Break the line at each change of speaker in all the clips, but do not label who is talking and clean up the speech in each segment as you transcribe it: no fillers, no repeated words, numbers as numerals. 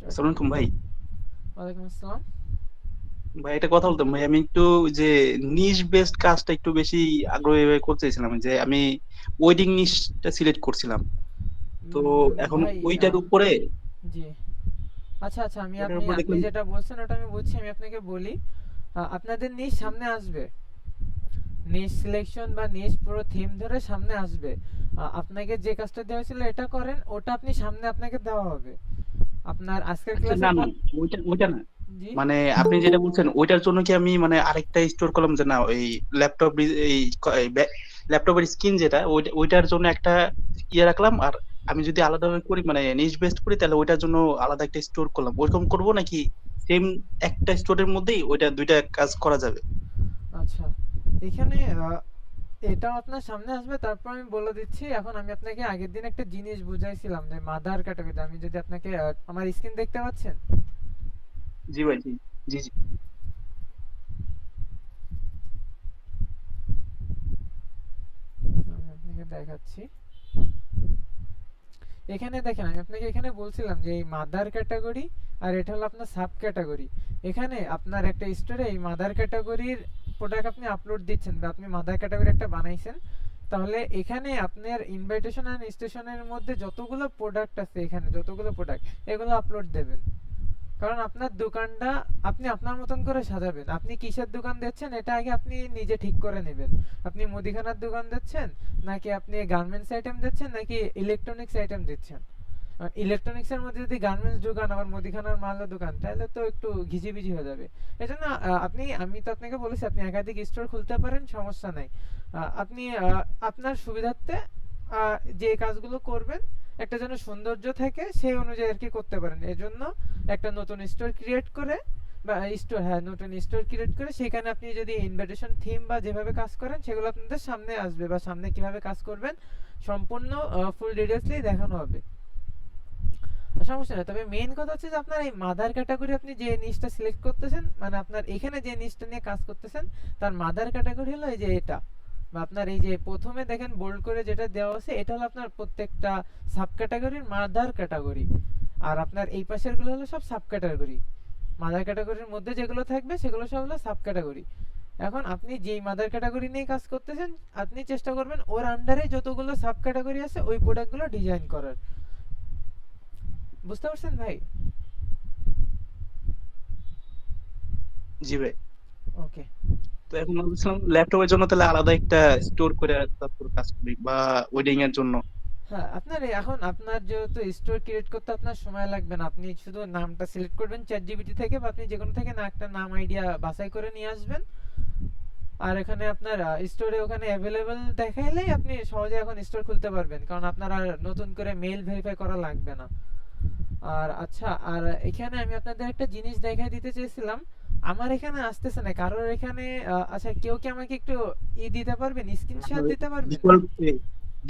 আসসালামু আলাইকুম ভাই।
ওয়ালাইকুম আসসালাম।
ভাই একটা কথা বলতাম ভাই, আমি একটু যে নিশ বেসড কাজটা একটু বেশি আগ্রহী ভাবে করতে চাইছিলাম, যে আমি ওয়েডিং নিশটা সিলেক্ট করছিলাম। তো এখন
ভাই
ওইটার উপরে
জি। আচ্ছা আচ্ছা, আমি
ওইটার
আপনি
উপর
আপনি
দেখলাম।
যেটা বলছেন ওটা আমি বুঝছি। আমি আপনাকে বলি, আপনাদের নিশ সামনে আসবে। নিশ সিলেকশন বা নিশ পুরো থিম ধরে সামনে আসবে। আপনাকে যে কাজটা দেওয়া হয়েছিল এটা করেন, ওটা আপনি সামনে আপনাকে দেওয়া হবে আপনার আজকের
আচ্ছা, না
ক্লাসের
না,
পর।
ওইটা ওইটা না।
জি।
মানে আপনি যেটা বলছেন ওইটার জন্য কি আমি মানে আরেকটা স্টোর করলাম, যে না ওই ল্যাপটপ, এই ল্যাপটপের স্ক্রিন যেটা ওইটার জন্য একটা ইয়ে রাখলাম, আর আমি যদি আলাদাভাবে করি মানে নিশ বেসড করি, তাহলে ওইটার জন্য আলাদা একটা স্টোর করলাম, ওরকম করবো নাকি সেম একটা স্টোরের মধ্যেই ওইটা দুইটা কাজ করা যাবে?
আচ্ছা, এখানে এটাও আপনার সামনে আসবে। তারপর আমি বলে দিচ্ছি। এখন আমি আপনাকে আগের দিন একটা জিনিস বুঝাইছিলাম যে মাদার ক্যাটাগরি। আমি যদি আপনাকে আমার স্ক্রিন দেখতে পাচ্ছেন?
জি ভাই, জি। জি জি।
আমি আপনাকে দেখাচ্ছি। এখানে দেখেন, আমি আপনাকে এখানে বলছিলাম যে এই মাদার ক্যাটাগরি আর এটা হলো আপনার সাব ক্যাটাগরি। এখানে আপনার একটা স্টোরে এই মাদার ক্যাটাগরির প্রোডাক্ট আপনি আপলোড দিচ্ছেন বা আপনি মাদার ক্যাটাগরি একটা বানাইছেন। তাহলে এখানে আপনার ইনভাইটেশন এন্ড স্টেশনের মধ্যে যতগুলো প্রোডাক্ট আছে, এখানে যতগুলো প্রোডাক্ট, এগুলো আপলোড দেবেন। কারণ আপনার দোকানটা আপনি আপনার মতন করে সাজাবেন। আপনি কিসের দোকান দিচ্ছেন এটা আগে আপনি নিজে ঠিক করে নেবেন। আপনি মুদিখানার দোকান দিচ্ছেন, নাকি আপনি গার্মেন্টস আইটেম দিচ্ছেন, নাকি ইলেকট্রনিক্স আইটেম দিচ্ছেন। ইলেকট্রনিক্স এর মধ্যে যদি গার্মেন্টস দোকান আবার মুদিখানার মালের দোকান, তাহলে তো একটু ঘিজিবিজি হয়ে যাবে। এজন্য আমি তো আপনাকে বলেছি আপনি একাধিক স্টোর খুলতে পারেন, সমস্যা নাই। আপনি আপনার সুবিধার্থে যে কাজগুলো করবেন একটা যেন সৌন্দর্য থাকে সেই অনুযায়ী আর কি করতে পারেন। এজন্য একটা নতুন স্টোর ক্রিয়েট করে বা স্টোর, হ্যাঁ, নতুন স্টোর ক্রিয়েট করে সেখানে আপনি যদি ইনভাইটেশন থিম বা যেভাবে কাজ করেন সেগুলো আপনাদের সামনে আসবে, বা সামনে কিভাবে কাজ করবেন সম্পূর্ণ ফুল ডিটেলসলি দেখানো হবে। সমস্যা নেই। তবে মেইন কথা হচ্ছে যে আপনার এই মাদার ক্যাটাগরি আপনি যে নিচটা সিলেক্ট করতেছেন, মানে আপনার এখানে যে নিচটা নিয়ে কাজ করতেছেন তার মাদার ক্যাটাগরি হলো এই যে এটা। বা আপনার এই যে প্রথমে দেখেন বোল্ড করে যেটা দেওয়া আছে এটা হলো আপনার প্রত্যেকটা সাব ক্যাটাগরির মাদার ক্যাটাগরি। আর আপনার এই পাশের গুলো হলো সব সাব ক্যাটাগরি। মাদার ক্যাটাগরির মধ্যে যেগুলো থাকবে সেগুলো সব হলো সাব ক্যাটাগরি। এখন আপনি যেই মাদার ক্যাটাগরি নিয়ে কাজ করতেছেন, আপনি চেষ্টা করবেন ওর আন্ডারে যতগুলো সাব ক্যাটাগরি আছে ওই প্রোডাক্টগুলো ডিজাইন করার। বুঝতে পারছেন ভাই?
জি ভাই।
ওকে।
তো এখন আমি বলছিলাম ল্যাপটপের জন্য তাহলে আলাদা একটা স্টোর করে তারপর কাজ করি, বা ওয়েডিং এর জন্য।
হ্যাঁ, এখন আপনার যেহেতু স্টোর ক্রিয়েট করতে আপনার সময় লাগবে না, আপনি শুধু নামটা সিলেক্ট করবেন চ্যাট জিপিটি থেকে বা আপনি যে কোনো থেকে না একটা নাম আইডিয়া বাছাই করে নিয়ে আসবেন। আর এখানে আপনার স্টোরে ওখানে অ্যাভেলেবেল দেখাইলেই আপনি সহজে এখন স্টোর খুলতে পারবেন, কারণ আপনার আর নতুন করে মেইল ভেরিফাই করা লাগবে না। আর আচ্ছা, আর এখানে আমি আপনাদের একটা জিনিস দেখাই দিতে চেয়েছিলাম। আমার এখানে আসতেছে না কারোর এখানে। আচ্ছা, কেউ কি আমাকে একটু দিতে পারবেন, স্ক্রিনশট দিতে পারবেন?
ডিফল্ট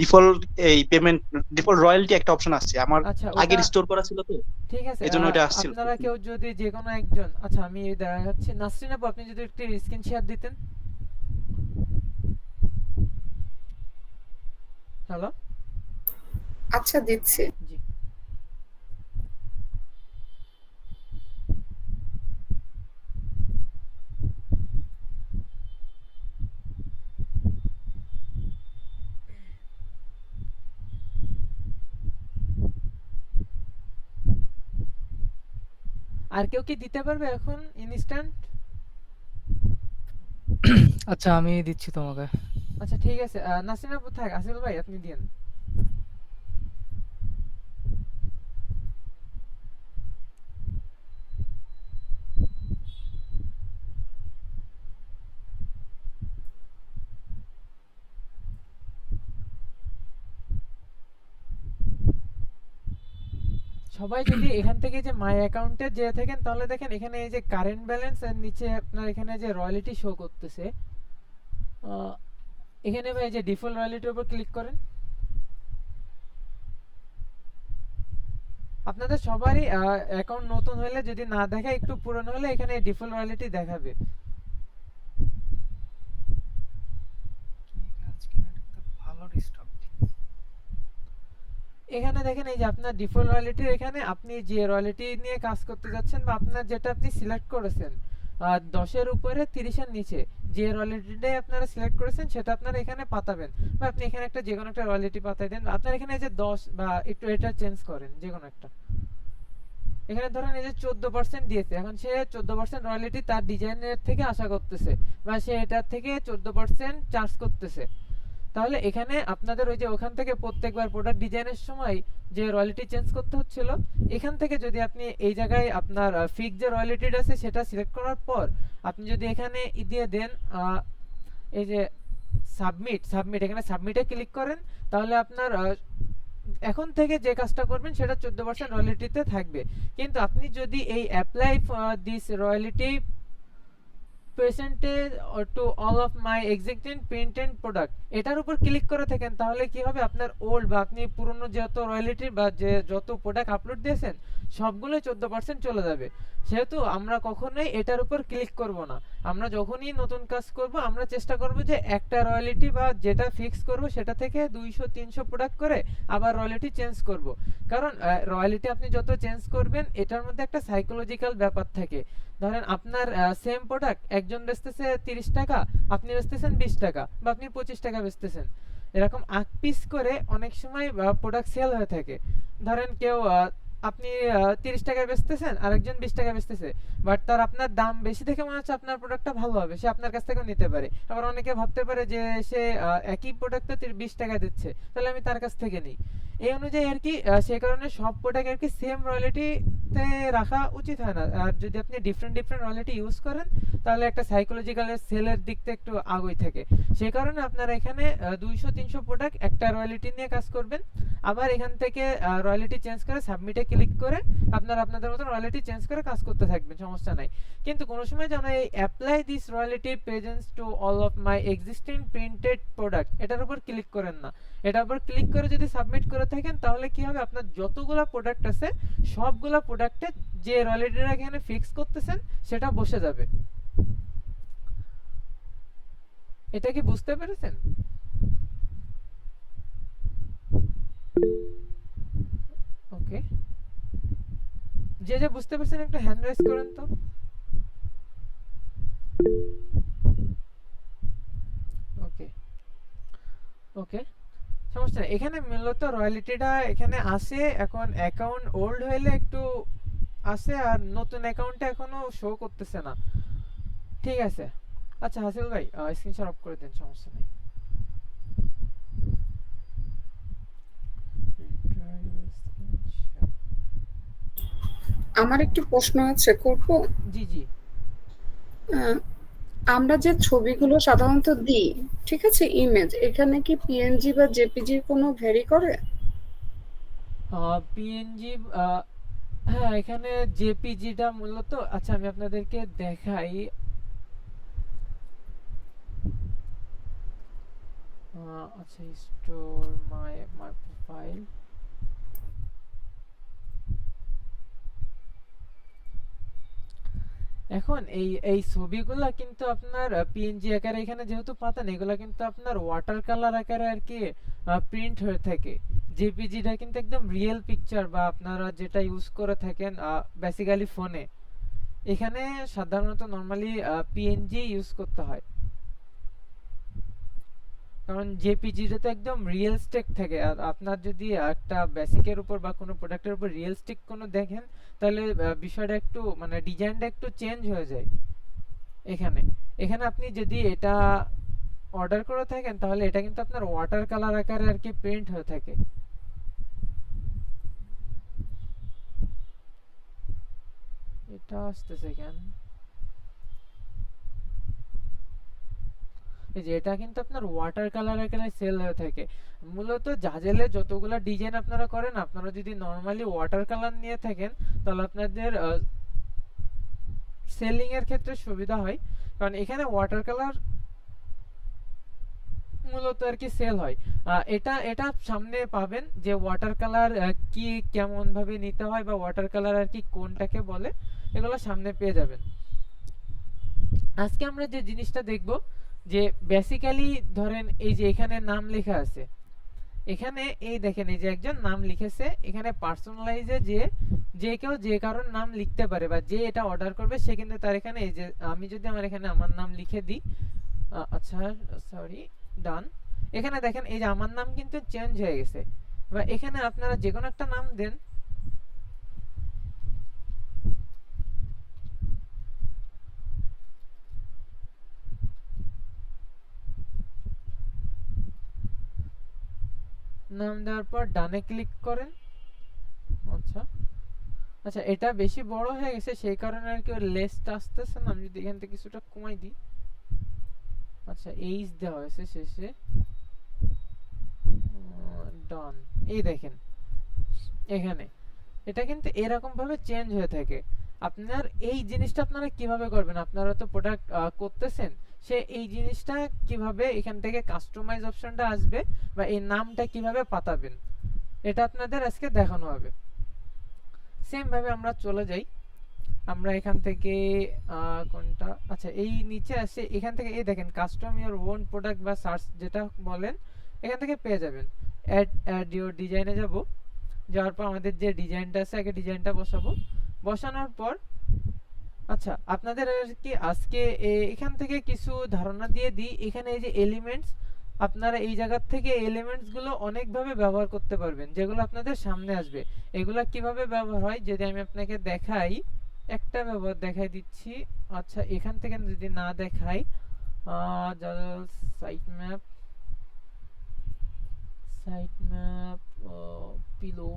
ডিফল্ট এই পেমেন্ট, ডিফল্ট রয়্যালটি একটা অপশন আসছে আমার,
আচ্ছা, ওটা
আগের স্টোর করা ছিল তো,
ঠিক আছে।
এই জন্য ওটা আসছিল।
আপনারা কেউ যদি যে কোনো একজন, আচ্ছা আমি দেখাচ্ছি নাসরিন আপু, আপনি যদি একটু স্ক্রিন শেয়ার দিতেন। হ্যালো।
আচ্ছা, দিচ্ছি।
জি। আর কেউ কি দিতে পারবে এখন ইনস্ট্যান্ট?
আচ্ছা, আমি দিচ্ছি তোমাকে।
আচ্ছা ঠিক আছে, নাসরিন আপু থাক, আসিফ ভাই আপনি দিন। সবাই যদি এখান থেকে যে মাই অ্যাকাউন্টে যে থাকেন তাহলে দেখেন এখানে এই যে কারেন্ট ব্যালেন্স এর নিচে আপনার এখানে যে রয়্যালিটি শো করতেছে। আহ, এখানে ভাই এই যে ডিফল্ট রয়্যালিটির উপর ক্লিক করেন। আপনাদের সবারই অ্যাকাউন্ট নতুন হলে যদি না দেখায়, একটু পুরনো হলে এখানে ডিফল্ট রয়্যালিটি দেখাবে।
আজকে একটা ভালো ডিস্টার্ব।
এখানে দেখেন এই যে আপনার ডিফল্ট রয়্যালটির এখানে আপনি যে রয়্যালটি নিয়ে কাজ করতে যাচ্ছেন বা আপনার যেটা আপনি সিলেক্ট করেছেন 10-এর উপরে 30-এর নিচে যে রয়্যালটিটাই আপনারা সিলেক্ট করেছেন সেটা আপনারা এখানে পাতাবেন বা আপনি এখানে একটা যে কোনো একটা রয়্যালটি পাতাই দেন। আপনার এখানে এই যে 10 বা একটু এটা চেঞ্জ করেন যে কোনো একটা। এখানে ধরেন এই যে 14% দিয়েছে, এখন সে 14% রয়্যালটি তার ডিজাইনের থেকে আশা করতেছে বা সে এটার থেকে 14% চার্জ করতেছে। তাহলে এখানে আপনাদের ওই যে ওখান থেকে প্রত্যেকবার প্রোডাক্ট ডিজাইনের সময় যে রয়্যালটি চেঞ্জ করতে হচ্ছিল, এখান থেকে যদি আপনি এই জায়গায় আপনার ফিক্স যে রয়্যালটিটা আছে সেটা সিলেক্ট করার পর আপনি যদি এখানে দিয়ে দেন এই যে সাবমিট এখানে সাবমিটে ক্লিক করেন, তাহলে আপনার এখন থেকে যে কাজটা করবেন সেটা 14% রয়্যালটিতে থাকবে। কিন্তু আপনি যদি এই apply this royalty percentage or to all of my existing printed product এটার উপর ক্লিক করে থাকেন, তাহলে কি হবে আপনার ওল্ড বা আপনি পুরনো যত রয়্যালটি বা যে যত প্রোডাক্ট আপলোড দিয়েছেন সবগুলো 14% চলে যাবে। সেহেতু আমরা কখনোই এটার উপর ক্লিক করব না। আমরা যখনই নতুন কাজ করব আমরা চেষ্টা করব যে একটা রয়্যালটি বা যেটা ফিক্স করব সেটা থেকে 200-300 প্রোডাক্ট করে আবার রয়্যালটি চেঞ্জ করব। কারণ রয়্যালটি আপনি যত চেঞ্জ করবেন এটার মধ্যে একটা সাইকোলজিক্যাল ব্যাপার থাকে। ধরেন আপনার সেম প্রোডাক্ট একজন বেচতেছে 30 টাকা, আপনি বেচতেছেন 20 টাকা বা আপনি 25 টাকা বেচতেছেন, এরকম আগ পিস করে অনেক সময় প্রোডাক্ট সেল হয়ে থাকে। ধরেন কেউ আপনি 30 টাকায় বেচতেছেন আর একজন 20 টাকা বেচতেছে, বাট তার আপনার দাম বেশি দেখে মনে হচ্ছে আপনার প্রোডাক্টটা ভালো হবে, সে আপনার কাছ থেকেও নিতে পারে। আবার অনেকে ভাবতে পারে যে সে একই প্রোডাক্ট তো 20 টাকা দিচ্ছে, তাহলে আমি তার কাছ থেকে নিই। এই অনুযায়ী আর কি সেই কারণে সব প্রোডাক্ট আর কি সেম রয়্যালটিতে রাখা উচিত হয় না। আর যদি আপনি ডিফারেন্ট রয়্যালটি ইউজ করেন তাহলে একটা সাইকোলজিক্যাল সেলের দিক থেকে একটু আগুই থাকে। সেই কারণে আপনারা এখানে 200-300 প্রোডাক্ট একটা রয়্যালটি নিয়ে কাজ করবেন। আবার এখান থেকে রয়্যালটি চেঞ্জ করে সাবমিটে ক্লিক করে আপনারা আপনাদের মতো রয়্যালটি চেঞ্জ করে কাজ করতে থাকবেন, সমস্যা নাই। কিন্তু কোনো সময় যেন এই apply this royalty presence to all of my existing printed product এটার উপর ক্লিক করেন না। এটার উপর ক্লিক করে যদি সাবমিট করে থাকেন তাহলে কি হবে আপনার যতগুলা প্রোডাক্ট আছে সবগুলা প্রোডাক্টে যে রয়্যালটিটা এখানে ফিক্স করতেছেন সেটা বসে যাবে। এটা কি বুঝতে পেরেছেন? ওকে, যে যে বুঝতে পারছেন একটা হ্যান্ড রাইজ করেন তো। ওকে ওকে, সমস্যা নেই। এখানে মূলত রয়্যালটিটা এখানে আসে, এখন অ্যাকাউন্ট ওল্ড হইলে একটু আসে আর নতুন অ্যাকাউন্টে এখনো শো করতেছে না। ঠিক আছে, আচ্ছা হাসিল ভাই স্ক্রিনশট অফ করে দেন, সমস্যা নেই।
আমার একটি প্রশ্ন আছে, করব?
জি জি।
আহ, আমরা যে ছবিগুলো সাধারণত দিই, ঠিক আছে, ইমেজ, এখানে কি পিএনজি বা জেপিজি কোনো ভ্যারি করে?
পিএনজি, হ্যাঁ এখানে জেপিজিটা মূলত, আচ্ছা আমি আপনাদেরকে দেখাই। আচ্ছা স্টোর মাই প্রোফাইল, এখন এই এই ছবিগুলা কিন্তু আপনার পিএনজি আকারে এখানে যেহেতু পাতেন, এগুলা কিন্তু আপনার ওয়াটার কালার আকারে আর কি প্রিন্ট হয়ে থাকে। জেপিজিটা কিন্তু একদম রিয়েল পিকচার বা আপনারা যেটা ইউজ করে থাকেন বেসিক্যালি ফোনে, এখানে সাধারণত নরমালি পিএনজি ইউজ করতে হয়। কারণ জেপিজিটা তো একদম রিয়েলিস্টিক থাকে, আর আপনার যদি একটা বেসিকের উপর বা কোনো প্রোডাক্টের উপর রিয়েলিস্টিক কোনো দেখেন তাহলে বিষয়টা একটু মানে ডিজাইনটা একটু চেঞ্জ হয়ে যায়। এখানে এখানে আপনি যদি এটা অর্ডার করে থাকেন তাহলে এটা কিন্তু আপনার ওয়াটার কালার আকারে আর কি প্রিন্ট হয়ে থাকে। এটা আসতেছে কেন, এই যে এটা কিন্তু আপনার ওয়াটার কালার আকারে সেল হয়ে থাকে। মূলত জাজেলে যতগুলা ডিজাইন আপনারা করেন, আপনারা যদি নরমালি ওয়াটার কালার নিয়ে থাকেন তাহলে আপনাদের সেলিং এর ক্ষেত্রে সুবিধা হয়। কারণ এখানে ওয়াটার কালার মূলত আর কি সেল হয়। এটা এটা সামনে পাবেন যে ওয়াটার কালার কি কেমন ভাবে নিতে হয় বা ওয়াটার কালার আর কি কোনটাকে বলে, এগুলো সামনে পেয়ে যাবেন। আজকে আমরা যে জিনিসটা দেখব যে বেসিক্যালি ধরেন এই যে এখানে নাম লেখা আছে, এখানে এই দেখেন এই যে একজন নাম লিখেছে, এখানে পার্সোনালাইজে যে কেউ যে কারোর নাম লিখতে পারে বা যে এটা অর্ডার করবে সে কিন্তু তার এখানে এই যে আমি যদি আমার এখানে আমার নাম লিখে দিই, আচ্ছা সরি, ডান। এখানে দেখেন এই যে আমার নাম কিন্তু চেঞ্জ হয়ে গেছে। বা এখানে আপনারা যে কোনো একটা নাম দেন, নাম দেওয়ার পর ডানে ক্লিক করেন। আচ্ছা আচ্ছা, এটা বেশি বড় হয়ে গেছে সেই কারণে আর কি ওর লেসটা আসতেছে না। আমি যদি এখান থেকে কিছুটা কমাই দিই, আচ্ছা এইচ দেওয়া হয়েছে শেষে, ডান। এই দেখেন এখানে এটা কিন্তু এরকম ভাবে চেঞ্জ হয়ে থাকে। আপনার এই জিনিসটা আপনারা কিভাবে করবেন, আপনারা তো প্রোডাক্ট করতেছেন, সে এই জিনিসটা কিভাবে এখান থেকে কাস্টমাইজ অপশনটা আসবে বা এই নামটা কিভাবে পাতাবেন এটা আপনাদের আজকে দেখানো হবে। সেম ভাবে আমরা চলে যাই, আমরা এখান থেকে কোনটা, আচ্ছা এই নিচে আসে, এখান থেকে এই দেখেন কাস্টম ইওর ওন প্রোডাক্ট বা সার্চ যেটা বলেন এখান থেকে পেয়ে যাবেন। অ্যাড ইওর ডিজাইনে যাব, যাওয়ার পর আমাদের যে ডিজাইনটা আছে আগে ডিজাইনটা বসাবো। বসানোর পর আচ্ছা আপনাদের আর কি আজকে এখান থেকে কিছু ধারণা দিয়ে দিই। এখানে এই যে এলিমেন্টস, আপনারা এই জায়গা থেকে এলিমেন্টস গুলো অনেকভাবে ব্যবহার করতে পারবেন যেগুলো আপনাদের সামনে আসবে। এগুলা কিভাবে ব্যবহার হয় যদি আমি আপনাকে দেখাই, একটা ব্যবহার দেখাই দিচ্ছি। আচ্ছা এখান থেকে যদি না দেখাই, site map, site map, pillow,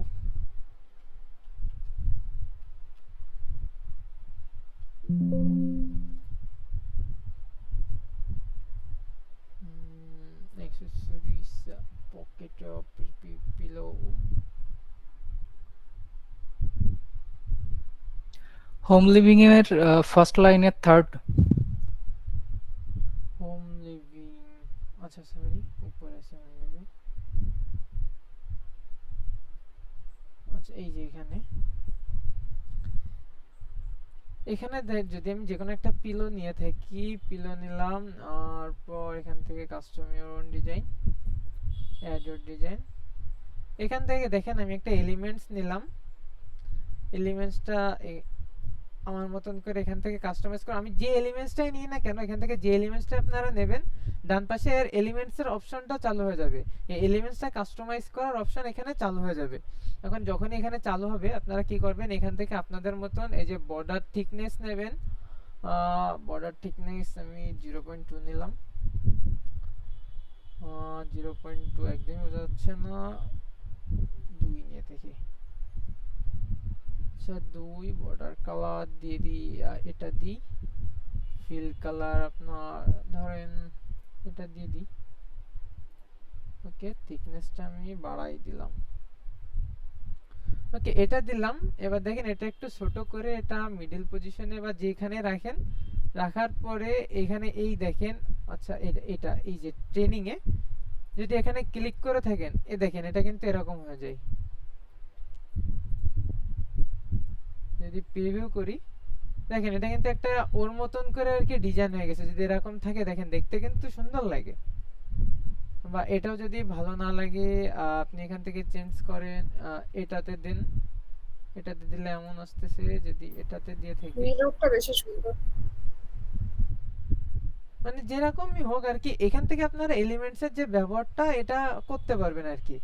accessories, pocket, pillow,
home living এর ফার্স্ট লাইনের থার্ড।
হোম লিভিং, আচ্ছা সরি উপরে আছে হোম লিভিং। আচ্ছা এই যে এখানে এখানে যদি আমি যে কোনো একটা পিলো নিয়ে থাকি, পিলো নিলাম, আর পর এখান থেকে custom your own design, add your design. এখান থেকে দেখেন আমি একটা এলিমেন্টস নিলাম, এলিমেন্টসটা আমার মতন করে এখান থেকে কাস্টমাইজ করে আমি যে এলিমেন্টসটাই নিই না কেন, এখান থেকে যে এলিমেন্টসটা আপনারা নেবেন ডান পাশে এর এলিমেন্টসের অপশনটা চালু হয়ে যাবে, এই এলিমেন্টসটা কাস্টমাইজ করার অপশন এখানে চালু হয়ে যাবে। এখন যখনই এখানে চালু হবে আপনারা কি করবেন, এখান থেকে আপনাদের মতন এই যে বর্ডার থিকনেস নেবেন, বর্ডার থিকনেস আমি 0.2 নিলাম, 0.2 একদমই বোঝা যাচ্ছে না, 2 নিয়ে দেখি। আচ্ছা 2, বর্ডার কালার দিয়ে দিই, এটা দিই, ফিল কালার আপনার ধরেন এটা দিয়ে দিই, ওকে থিকনেসটা আমি বাড়াই দিলাম, ওকে এটা দিলাম। এবার দেখেন এটা একটু ছোট করে এটা মিডল পজিশনে বা যেখানে রাখেন, রাখার পরে এখানে এই দেখেন, আচ্ছা এটা এই যে ট্রেনিং এ যদি এখানে ক্লিক করে থাকেন এই দেখেন এটা কিন্তু এরকম হয়ে যায়। যদি প্রিভিউ করি দেখেন এটা কিন্তু একটা ওর মতন করে আর কি ডিজাইন হয়ে গেছে। যদি এরকম থাকে দেখেন দেখতে কিন্তু সুন্দর লাগে। বা এটাও যদি ভালো না লাগে আপনি এখান থেকে চেঞ্জ করেন, এটাতে দেন, এটাতে দিলে এমন আসতেছে, যদি এটাতে দিয়ে থাকি
মিররটা বেশি সুন্দর।
মানে যেরকমই হোক আর কি এখান থেকে আপনারা এলিমেন্টসের যে ব্যবহারটা এটা করতে পারবেন আর কি।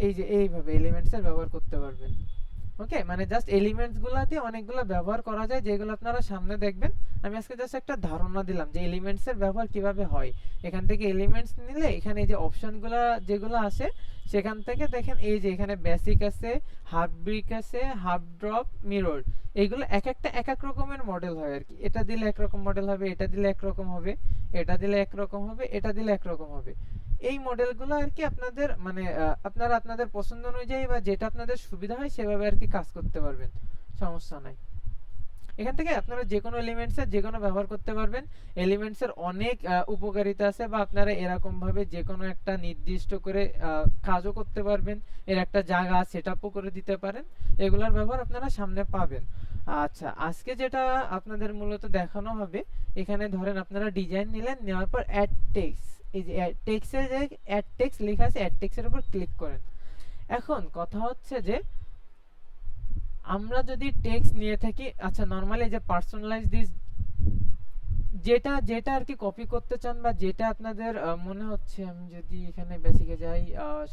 এই যে এইভাবে এলিমেন্টসের ব্যবহার করতে পারবেন। ওকে মানে জাস্ট এলিমেন্টস গুলা দিয়ে অনেকগুলো ব্যবহার করা যায় যেগুলো আপনারা সামনে দেখবেন। আমি আজকে জাস্ট একটা ধারণা দিলাম যে এলিমেন্টস এর ব্যবহার কিভাবে হয়। এখান থেকে এলিমেন্টস নিলে এখানে এই যে অপশনগুলো যেগুলো আছে সেখান থেকে দেখেন এই যে এখানে বেসিক আছে, হাফ ব্রিক আছে, হাফ ড্রপ, মিরর, এইগুলো এক একটা এক এক রকমের মডেল হয় আর কি। এটা দিলে একরকম মডেল হবে, এটা দিলে একরকম হবে, এটা দিলে একরকম হবে, এটা দিলে একরকম হবে। এই মডেলগুলো আর কি আপনাদের মানে আপনারা আপনাদের পছন্দ অনুযায়ী বা যেটা আপনাদের সুবিধা হয় সেভাবে আর কি কাজ করতে পারবেন, সমস্যা নাই। এখান থেকে আপনারা যে কোনো এলিমেন্টসের যে কোনো ব্যবহার করতে পারবেন। এলিমেন্টসের অনেক উপকারিতা আছে বা আপনারা এরকম ভাবে যে কোনো একটা নির্দিষ্ট করে কাজও করতে পারবেন, এর একটা জায়গা সেটআপও করে দিতে পারেন। এগুলোর ব্যবহার আপনারা সামনে পাবেন। আচ্ছা আজকে যেটা আপনাদের মূলত দেখানো হবে, এখানে ধরেন আপনারা ডিজাইন নিলেন, নেওয়ার পর অ্যাড টেক্সট, এই যে টেক্সটে যে অ্যাড টেক্সট লেখা আছে, অ্যাড টেক্সটের উপর ক্লিক করেন। এখন কথা হচ্ছে যে আমরা যদি টেক্সট নিয়ে থাকি, আচ্ছা নরমালি যে পার্সোনালাইজ দিস, যেটা যেটা আর কি কপি করতে চান বা যেটা আপনাদের মনে হচ্ছে, আমি যদি এখানে বেসিকে যাই,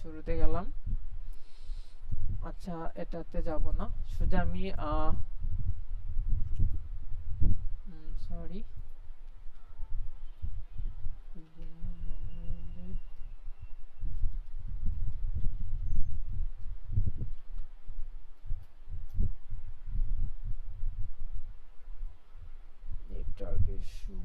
শুরুতে গেলাম, আচ্ছা এটাতে যাব না, সোজা আমি সরি নেটওয়ার্ক ইস্যু।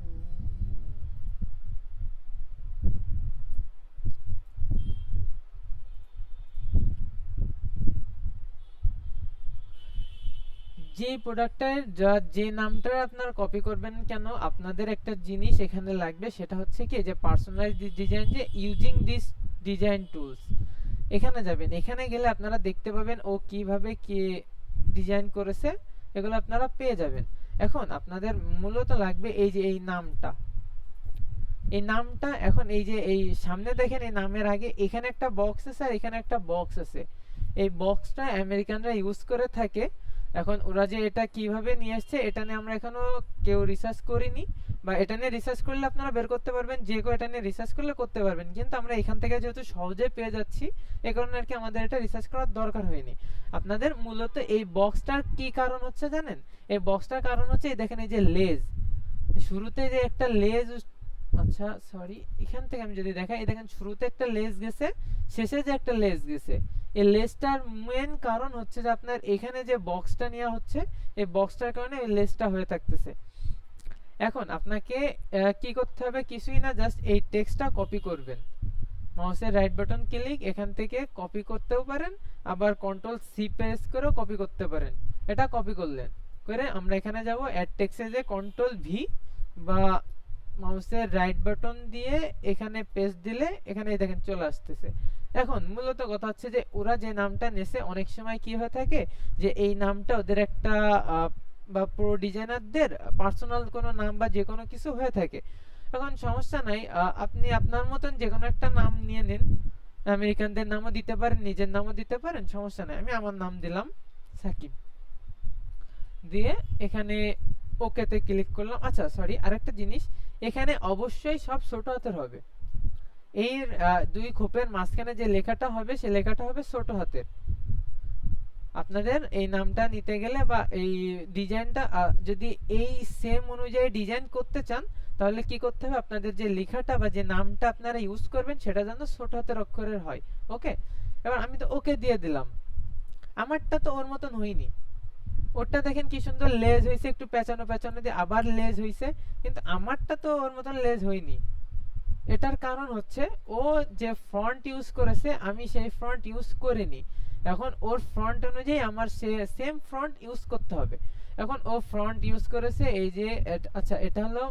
যে প্রোডাক্টের যে নামটা আপনারা কপি করবেন কেন, আপনাদের একটা জিনিস এখানে লাগবে, সেটা হচ্ছে কি যে পার্সোনালাইজ ডিজাইন, যে ইউজিং দিস ডিজাইন টুলস, এখানে যাবেন। এখানে গেলে আপনারা দেখতে পাবেন ও কিভাবে কি ডিজাইন করেছে, এগুলো আপনারা পেয়ে যাবেন। এখন আপনাদের মূলত লাগবে এই যে এই নামটা, এই নামটা। এখন এই যে এই সামনে দেখেন এই নামের আগে এখানে একটা বক্স আছে আর এখানে একটা বক্স আছে, এই বক্সটা আমেরিকানরা ইউজ করে থাকে। এখন ওরা যে এটা কিভাবে নিয়ে আসছে এটা নিয়ে আমরা এখনো কেউ রিসার্চ করিনি, বা এটা নিয়ে রিসার্চ করলে আপনারা বের করতে পারবেন, যে কেউ এটা নিয়ে রিসার্চ করলে করতে পারবেন, কিন্তু আমরা এখান থেকে যেহেতু সহজে পেয়ে যাচ্ছি এই কারণে আর কি আমাদের এটা রিসার্চ করার দরকার হয়নি। আপনাদের মূলত এই বক্সটার কি কারণ হচ্ছে জানেন? এই বক্সটার কারণ হচ্ছে এই দেখেন এই যে লেজ, শুরুতে যে একটা লেজ, আচ্ছা সরি এখান থেকে আমি যদি দেখাই, এই দেখেন শুরুতে একটা লেজ গেছে, শেষে যে একটা লেজ গেছে, এই লেজটার মেন কারণ হচ্ছে যে আপনার এখানে যে বক্সটা নেওয়া হচ্ছে, এই বক্সটার কারণে এই লেজটা হয়ে থাকতেছে। এখন আপনাকে কি করতে হবে, কিছুই না, জাস্ট এই টেক্সটটা কপি করবেন, মাউসের রাইট বাটন ক্লিক, এখান থেকে কপি করতেও পারেন, আবার কন্ট্রোল সি প্রেস করেও কপি করতে পারেন। এটা কপি করলেন করে আমরা এখানে যাব অ্যাড টেক্সটে, যে কন্ট্রোল ভি বা মাউসের রাইট বাটন দিয়ে এখানে পেস্ট দিলে এখানে দেখেন চলে আসতেছে। এখন মূলত কথা হচ্ছে যে ওরা যে নামটা নেছে, অনেক সময় কি হয়ে থাকে যে এই নামটা ওদের একটা বা প্রো ডিজাইনারদের পার্সোনাল কোনো নাম বা যে কোনো কিছু হয়ে থাকে। এখন সমস্যা নাই, আপনি আপনার মতন যে কোনো একটা নাম নিয়ে নিন, আমেরিকানদের নামও দিতে পারেন, নিজের নামও দিতে পারেন, সমস্যা নাই। আমি আমার নাম দিলাম সাকিব, দিয়ে এখানে ওকেতে ক্লিক করলাম। আচ্ছা সরি আরেকটা জিনিস, এখানে অবশ্যই সব ছোট হাতের হবে, এই দুই খোপের মাঝখানে যে লেখাটা হবে সে লেখাটা হবে ছোট হাতের। আপনাদের এই নামটা নিতে গেলে বা এই ডিজাইনটা যদি এই সেম অনুযায়ী ডিজাইন করতে চান, তাহলে কি করতে হবে, আপনাদের যে লেখাটা বা যে নামটা আপনারা ইউজ করবেন সেটা যেন ছোট হাতের অক্ষরের হয়। ওকে, এবার আমি তো ওকে দিয়ে দিলাম, আমারটা তো ওর মতন হয়নি, ওরটা দেখেন কি সুন্দর লেজ হয়েছে, একটু পেঁচানো পেঁচানো দিয়ে আবার লেজ হয়েছে, কিন্তু আমারটা তো ওর মতন লেজ হয়নি। এটার কারণ হচ্ছে ও যে ফন্ট ইউজ করেছে আমি সেই ফন্ট ইউজ করিনি। এখন ওর ফন্ট অনুযায়ী আমার সেম ফন্ট ইউজ করতে হবে। এখন ও ফন্ট ইউজ করেছে এই যে, আচ্ছা এটা হলো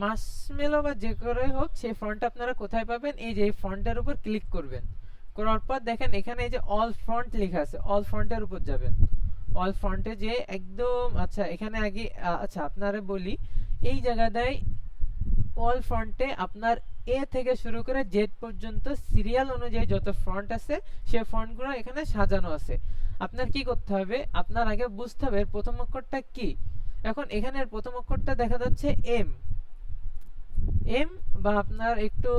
মার্শমেলো বা যে করে হোক, সেই ফন্ট আপনারা কোথায় পাবেন, এই যে এই ফন্টের উপর ক্লিক করবেন, করার পর দেখেন এখানে এই যে অল ফন্ট লেখা আছে, অল ফন্টের উপর যাবেন, অল ফন্টে যে একদম, আচ্ছা এখানে আগে আচ্ছা আপনারা বলি, এই জায়গাটায় অল ফন্টে আপনার এ থেকে শুরু করে জেড পর্যন্ত সিরিয়াল অনুযায়ী যত ফন্ট আছে সেই ফন্টগুলো এখানে সাজানো আছে। আপনার কি করতে হবে, আপনার আগে বুঝতে হবে প্রথম অক্ষরটা কি। এখন এখানের প্রথম অক্ষরটা দেখা যাচ্ছে এম, এম বা আপনার একটু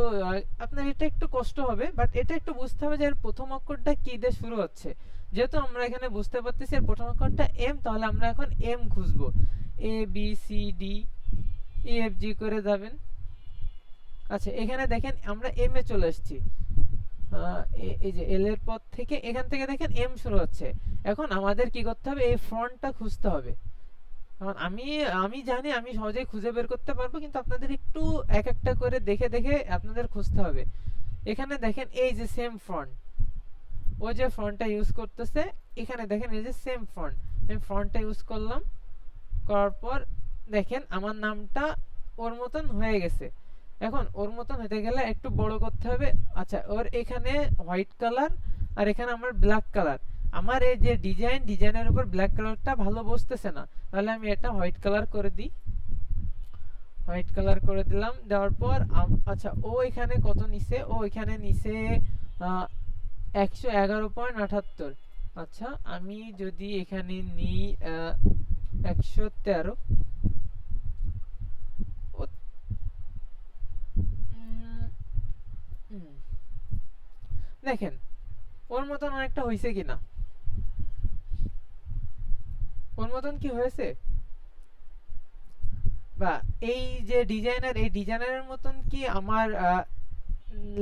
আপনার এটা একটু কষ্ট হবে, বাট এটা একটু বুঝতে হবে যে এর প্রথম অক্ষরটা কি দিয়ে শুরু হচ্ছে। যেহেতু আমরা এখানে বুঝতে পারতেছি এর প্রথম অক্ষরটা এম, তাহলে আমরা এখন এম খুঁজবো, A B C D E F G করে যাবেন। আচ্ছা এখানে দেখেন আমরা এম এ চলে এসেছি, এই যে এল এর পর থেকে এখান থেকে দেখেন এম শুরু হচ্ছে। এখন আমাদের কি করতে হবে, এই ফন্টটা খুঁজতে হবে। এখন আমি জানি আমি সহজেই খুঁজে বের করতে পারবো, কিন্তু আপনাদের একটু এক একটা করে দেখে দেখে আপনাদের খুঁজতে হবে। এখানে দেখেন এই যে সেম ফন্ট, ও যে ফন্টটা ইউজ করতেছে, এখানে দেখেন এই যে সেম ফন্ট, আমি ফন্টটা ইউজ করলাম, করার পর দেখেন আমার নামটা ওর মতন হয়ে গেছে। এখন ওর মতন হতে গেলে একটু বড় করতে হবে। আচ্ছা ওর এখানে হোয়াইট কালার আর এখানে আমার ব্ল্যাক কালার, আমার এই যে ডিজাইনের উপর ব্ল্যাক কালারটা ভালো বসতেছে না, তাহলে আমি এটা হোয়াইট কালার করে দিই। হোয়াইট কালার করে দিলাম, দেওয়ার পর আচ্ছা ও এখানে কত নিছে, ও এখানে নিছে 111.78। আচ্ছা আমি যদি এখানে নিই 113, দেখেন ওর মতন অনেকটা হয়েছে কিনা, ওর মতন কি হয়েছে, বা এই যে ডিজাইনার, এই ডিজাইনারের মতন কি আমার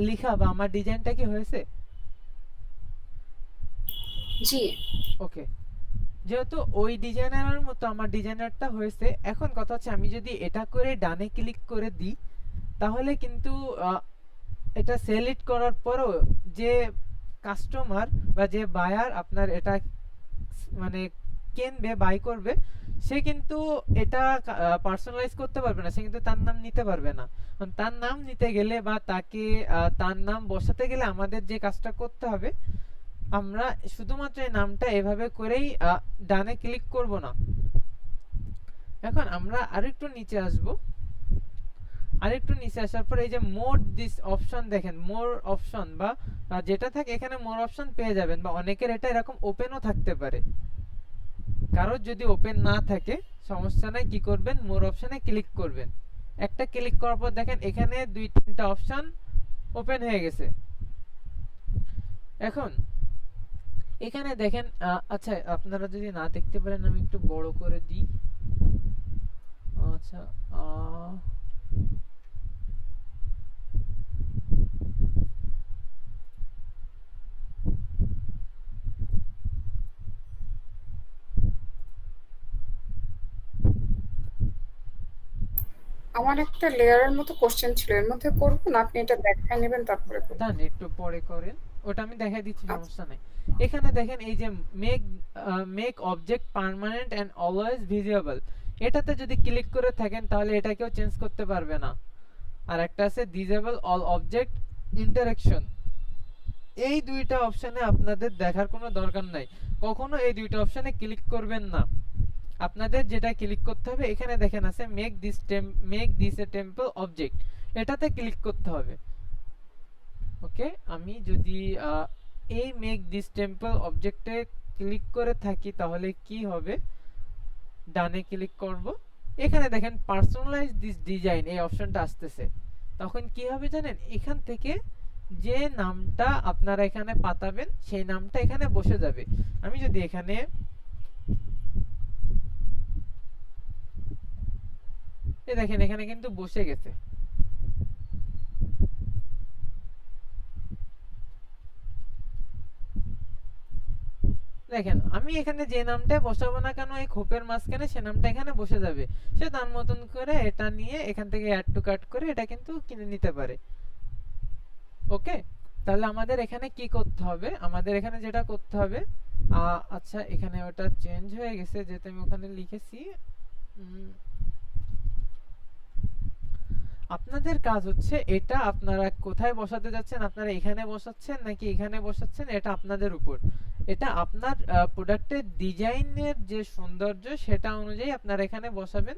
লেখা বা আমার ডিজাইনটা কি হয়েছে?
জি।
ওকে, যেহেতু ওই ডিজাইনারের মতো আমার ডিজাইনারটা হয়েছে, এখন কথা হচ্ছে আমি যদি এটা করে ডানে ক্লিক করে দিই, তাহলে কিন্তু এটা সেলেক্ট করার পরও যে কাস্টমার বা যে বায়ার আপনার এটা মানে কিনবে, বাই করবে, সে কিন্তু এটা পার্সোনালাইজ করতে পারবে না, সে কিন্তু তার নাম নিতে পারবে না। তার নাম নিতে গেলে বা তাকে তার নাম বসাতে গেলে আমাদের যে কাজটা করতে হবে, আমরা শুধুমাত্র এই নামটা এভাবে করেই ডানে ক্লিক করব না। এখন আমরা আরেকটু নিচে আসব, আরেকটু নিচে আসার পর এই যে মোর দিস অপশন, দেখেন মোর অপশন বা যেটা থাকে এখানে মোর অপশন পেয়ে যাবেন, বা অনেকের এটা এরকম ওপেনও থাকতে পারে। কারোর যদি ওপেন না থাকে সমস্যা নাই, কি করবেন, মোর অপশনে ক্লিক করবেন। একটা ক্লিক করার পর দেখেন এখানে 2-3টা অপশন ওপেন হয়ে গেছে। এখন এখানে দেখেন আচ্ছা আপনারা যদি না দেখতে পারেন আমি একটু বড় করে দিই। আচ্ছা
আমার একটা লেয়ারের মতো কোশ্চেন ছিল, এর মধ্যে করবো না, আপনি এটা দেখায় নেবেন তারপরে করবো।
দান একটু পরে করেন, ওটা আমি দেখাই দিচ্ছি,
আচ্ছা।
সমস্যা নাই। এখানে দেখেন এই যে make make object permanent and always visible, এটাতে যদি ক্লিক করে থাকেন তাহলে এটা কেউ চেঞ্জ করতে পারবে না। আর একটা আছে ডিসেবল অল অবজেক্ট ইন্টারঅ্যাকশন, এই দুইটা অপশনে আপনাদের দেখার কোনো দরকার নাই, কখনো এই দুইটা অপশনে ক্লিক করবেন না। আপনাদের যেটা ক্লিক করতে হবে এখানে দেখেন আছে make this A temple object, এটাতে ক্লিক করতে হবে। ওকে, আমি যদি এই মেক দিস টেম্পল অবজেক্টে ক্লিক করে থাকি তাহলে কি হবে, ডানে ক্লিক করব, এখানে দেখেন পার্সোনালাইজ দিস ডিজাইন এই অপশনটা আসতেছে। তখন কি হবে জানেন, এখান থেকে যে নামটা আপনারা এখানে পাতাবেন সেই নামটা এখানে বসে যাবে। আমি যদি এখানে দেখেন এখানে কিন্তু বসে গেছে। দেখেন আমি এখানে যে নামটা বসাবো না কেন এই খোপের মাঝখানে, সে নামটা এখানে বসে যাবে। সে তার মতন করে এটা নিয়ে এখান থেকে অ্যাড টু কাট করে এটা কিন্তু কিনে নিতে পারে। ওকে, তাহলে আমাদের এখানে কি করতে হবে, আমাদের এখানে যেটা করতে হবে আচ্ছা এখানে ওটা চেঞ্জ হয়ে গেছে যেহেতু আমি ওখানে লিখেছি। আপনাদের কাজ হচ্ছে এটা আপনারা কোথায় বসাতে যাচ্ছেন, আপনারা এখানে বসাচ্ছেন নাকি এখানে বসাচ্ছেন, এটা আপনাদের উপর। এটা আপনার প্রোডাক্টের ডিজাইনের যে সৌন্দর্য সেটা অনুযায়ী আপনারা এখানে বসাবেন।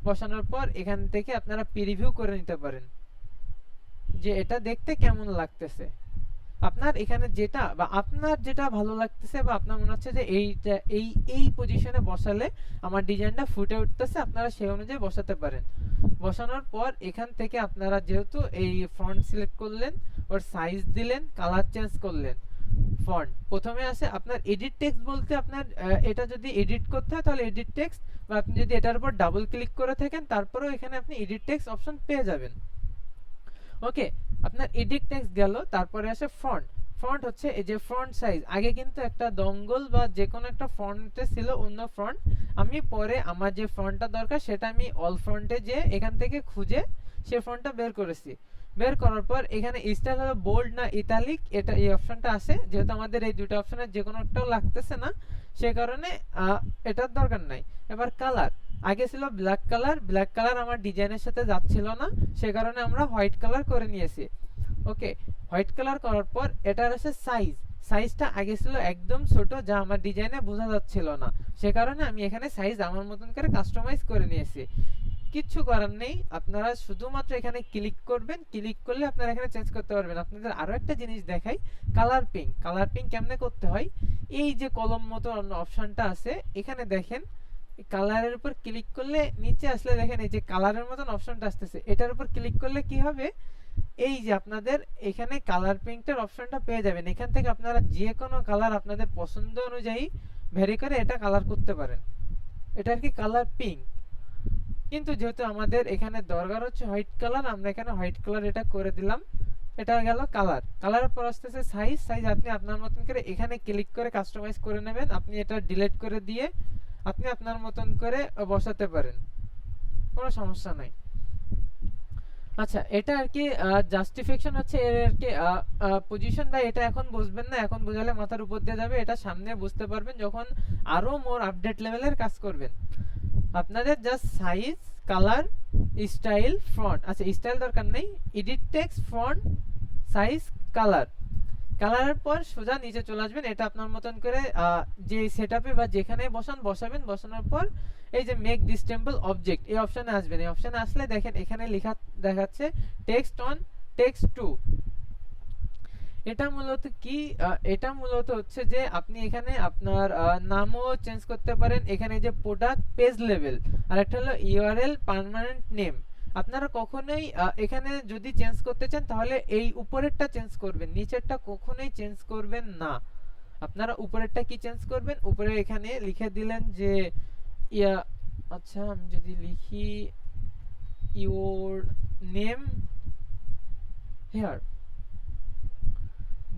বসানোর পর এখান থেকে আপনারা প্রিভিউ করে নিতে পারেন যে এটা দেখতে কেমন লাগতেছে। আপনার এখানে যেটা বা আপনার যেটা ভালো লাগতেছে বা আপনার মনে হচ্ছে যে এইটা এই পজিশনে বসালে আমার ডিজাইনটা ফুটে উঠতেছে, আপনারা সেই অনুযায়ী বসাতে পারেন। বসানোর পর এখান থেকে আপনারা যেহেতু এই ফন্ট সিলেক্ট করলেন, ওর সাইজ দিলেন, কালার চেঞ্জ করলেন। ফন্ট প্রথমে আসে আপনার এডিট টেক্সট বলতে আপনার এটা যদি এডিট করতে হয় তাহলে এডিট টেক্সট, বা আপনি যদি এটার উপর ডাবল ক্লিক করে থাকেন তারপরেও এখানে আপনি এডিট টেক্সট অপশন পেয়ে যাবেন। ওকে, আপনার এডিট টেক্সট গেল, তারপরে আসে ফন্ট। ফন্ট হচ্ছে এই যে ফন্ট সাইজ, আগে কিন্তু একটা দঙ্গল বা যে কোনো একটা ফন্টে ছিল অন্য ফন্ট, আমি পরে আমার যে ফন্টটা দরকার সেটা আমি অল ফন্টে যে এখান থেকে খুঁজে সে ফন্টটা বের করেছি। বের করার পর এখানে স্টাইল হলো বোল্ড না ইটালিক, এটা এই অপশনটা আছে, যেহেতু আমাদের এই দুটো অপশনের যে কোনো একটাও লাগতেছে না সে কারণে এটার দরকার নাই। এবার কালার, আগে ছিল ব্ল্যাক কালার, ব্ল্যাক কালার আমার ডিজাইনের সাথে যাচ্ছিল না সে কারণে আমরা হোয়াইট কালার করে নিয়েছি। ওকে, হোয়াইট কালার করার পর এটার আছে সাইজ, সাইজটা আগে ছিল একদম ছোট যা আমার ডিজাইনে বোঝা যাচ্ছিল না, সে কারণে আমি এখানে সাইজ আমার মতন করে কাস্টমাইজ করে নিয়েছি। কিচ্ছু করার নেই, আপনারা শুধুমাত্র এখানে ক্লিক করবেন, ক্লিক করলে আপনারা এখানে চেঞ্জ করতে পারবেন। আপনাদের আরো একটা জিনিস দেখাই, কালার পিং। কালার পিং কেমনে করতে হয়, এই যে কলম মতো অপশনটা আছে এখানে দেখেন, কালারের উপর ক্লিক করলে নিচে আসলে দেখেন এই যে কালারের মতন অপশনটা আসতেছে, এটার উপর ক্লিক করলে কি হবে, এই যে আপনাদের এখানে কালার প্রিন্টের অপশনটা পেয়ে যাবেন। এখান থেকে আপনারা যে কোনো কালার আপনাদের পছন্দ অনুযায়ী ভ্যারি করে এটা কালার করতে পারেন। এটা আর কি কালার পিঙ্ক। কিন্তু যেহেতু আমাদের এখানে দরকার হচ্ছে হোয়াইট কালার, আমরা এখানে হোয়াইট কালার এটা করে দিলাম। এটা গেল কালার। কালারের পর আসতেছে সাইজ। সাইজ আপনি আপনার মতন করে এখানে ক্লিক করে কাস্টমাইজ করে নেবেন। আপনি এটা ডিলিট করে দিয়ে আপনি আপনার মতন করে বসাতে পারেন, কোনো সমস্যা নাই। আচ্ছা, এটা আর কি জাস্টিফিকেশন হচ্ছে এর আর কি পজিশন, বা এটা এখন বুঝবেন না, এখন বুঝালে মাথার উপর দিয়ে যাবে। এটা সামনে বুঝতে পারবেন যখন আরো মোর আপডেট লেভেলের কাজ করবেন। আপনাদের just size, colour, style, font, আচ্ছা স্টাইল দরকার নেই, edit text, font, size, colour. কালারের পর সোজা নিচে চলে আসবেন। এটা আপনার মতন করে যে সেটআপে বা যেখানে বসাবেন। বসানোর পর এই যে মেক দিস টেম্পল অবজেক্ট, এই অপশনে আসবেন। এই অপশনে আসলে দেখেন এখানে লেখা দেখাচ্ছে টেক্সট অন, টেক্সট টু। এটা মূলত কি, এটা মূলত হচ্ছে যে আপনি এখানে আপনার নামও চেঞ্জ করতে পারেন। এখানে যে প্রোডাক্ট পেজ লেভেল, আর একটা হলো ইউআরএল পার্মানেন্ট নেম। আপনারা কখনোই এখানে যদি চেঞ্জ করতে চান তাহলে এই উপরেরটা চেঞ্জ করবেন, নিচেরটা কখনোই চেঞ্জ করবেন না। আপনারা উপরেরটা কি চেঞ্জ করবেন, উপরে এখানে লিখে দিলেন যে ইয়া, আচ্ছা আমি যদি লিখি ইওর নেম হেয়ার,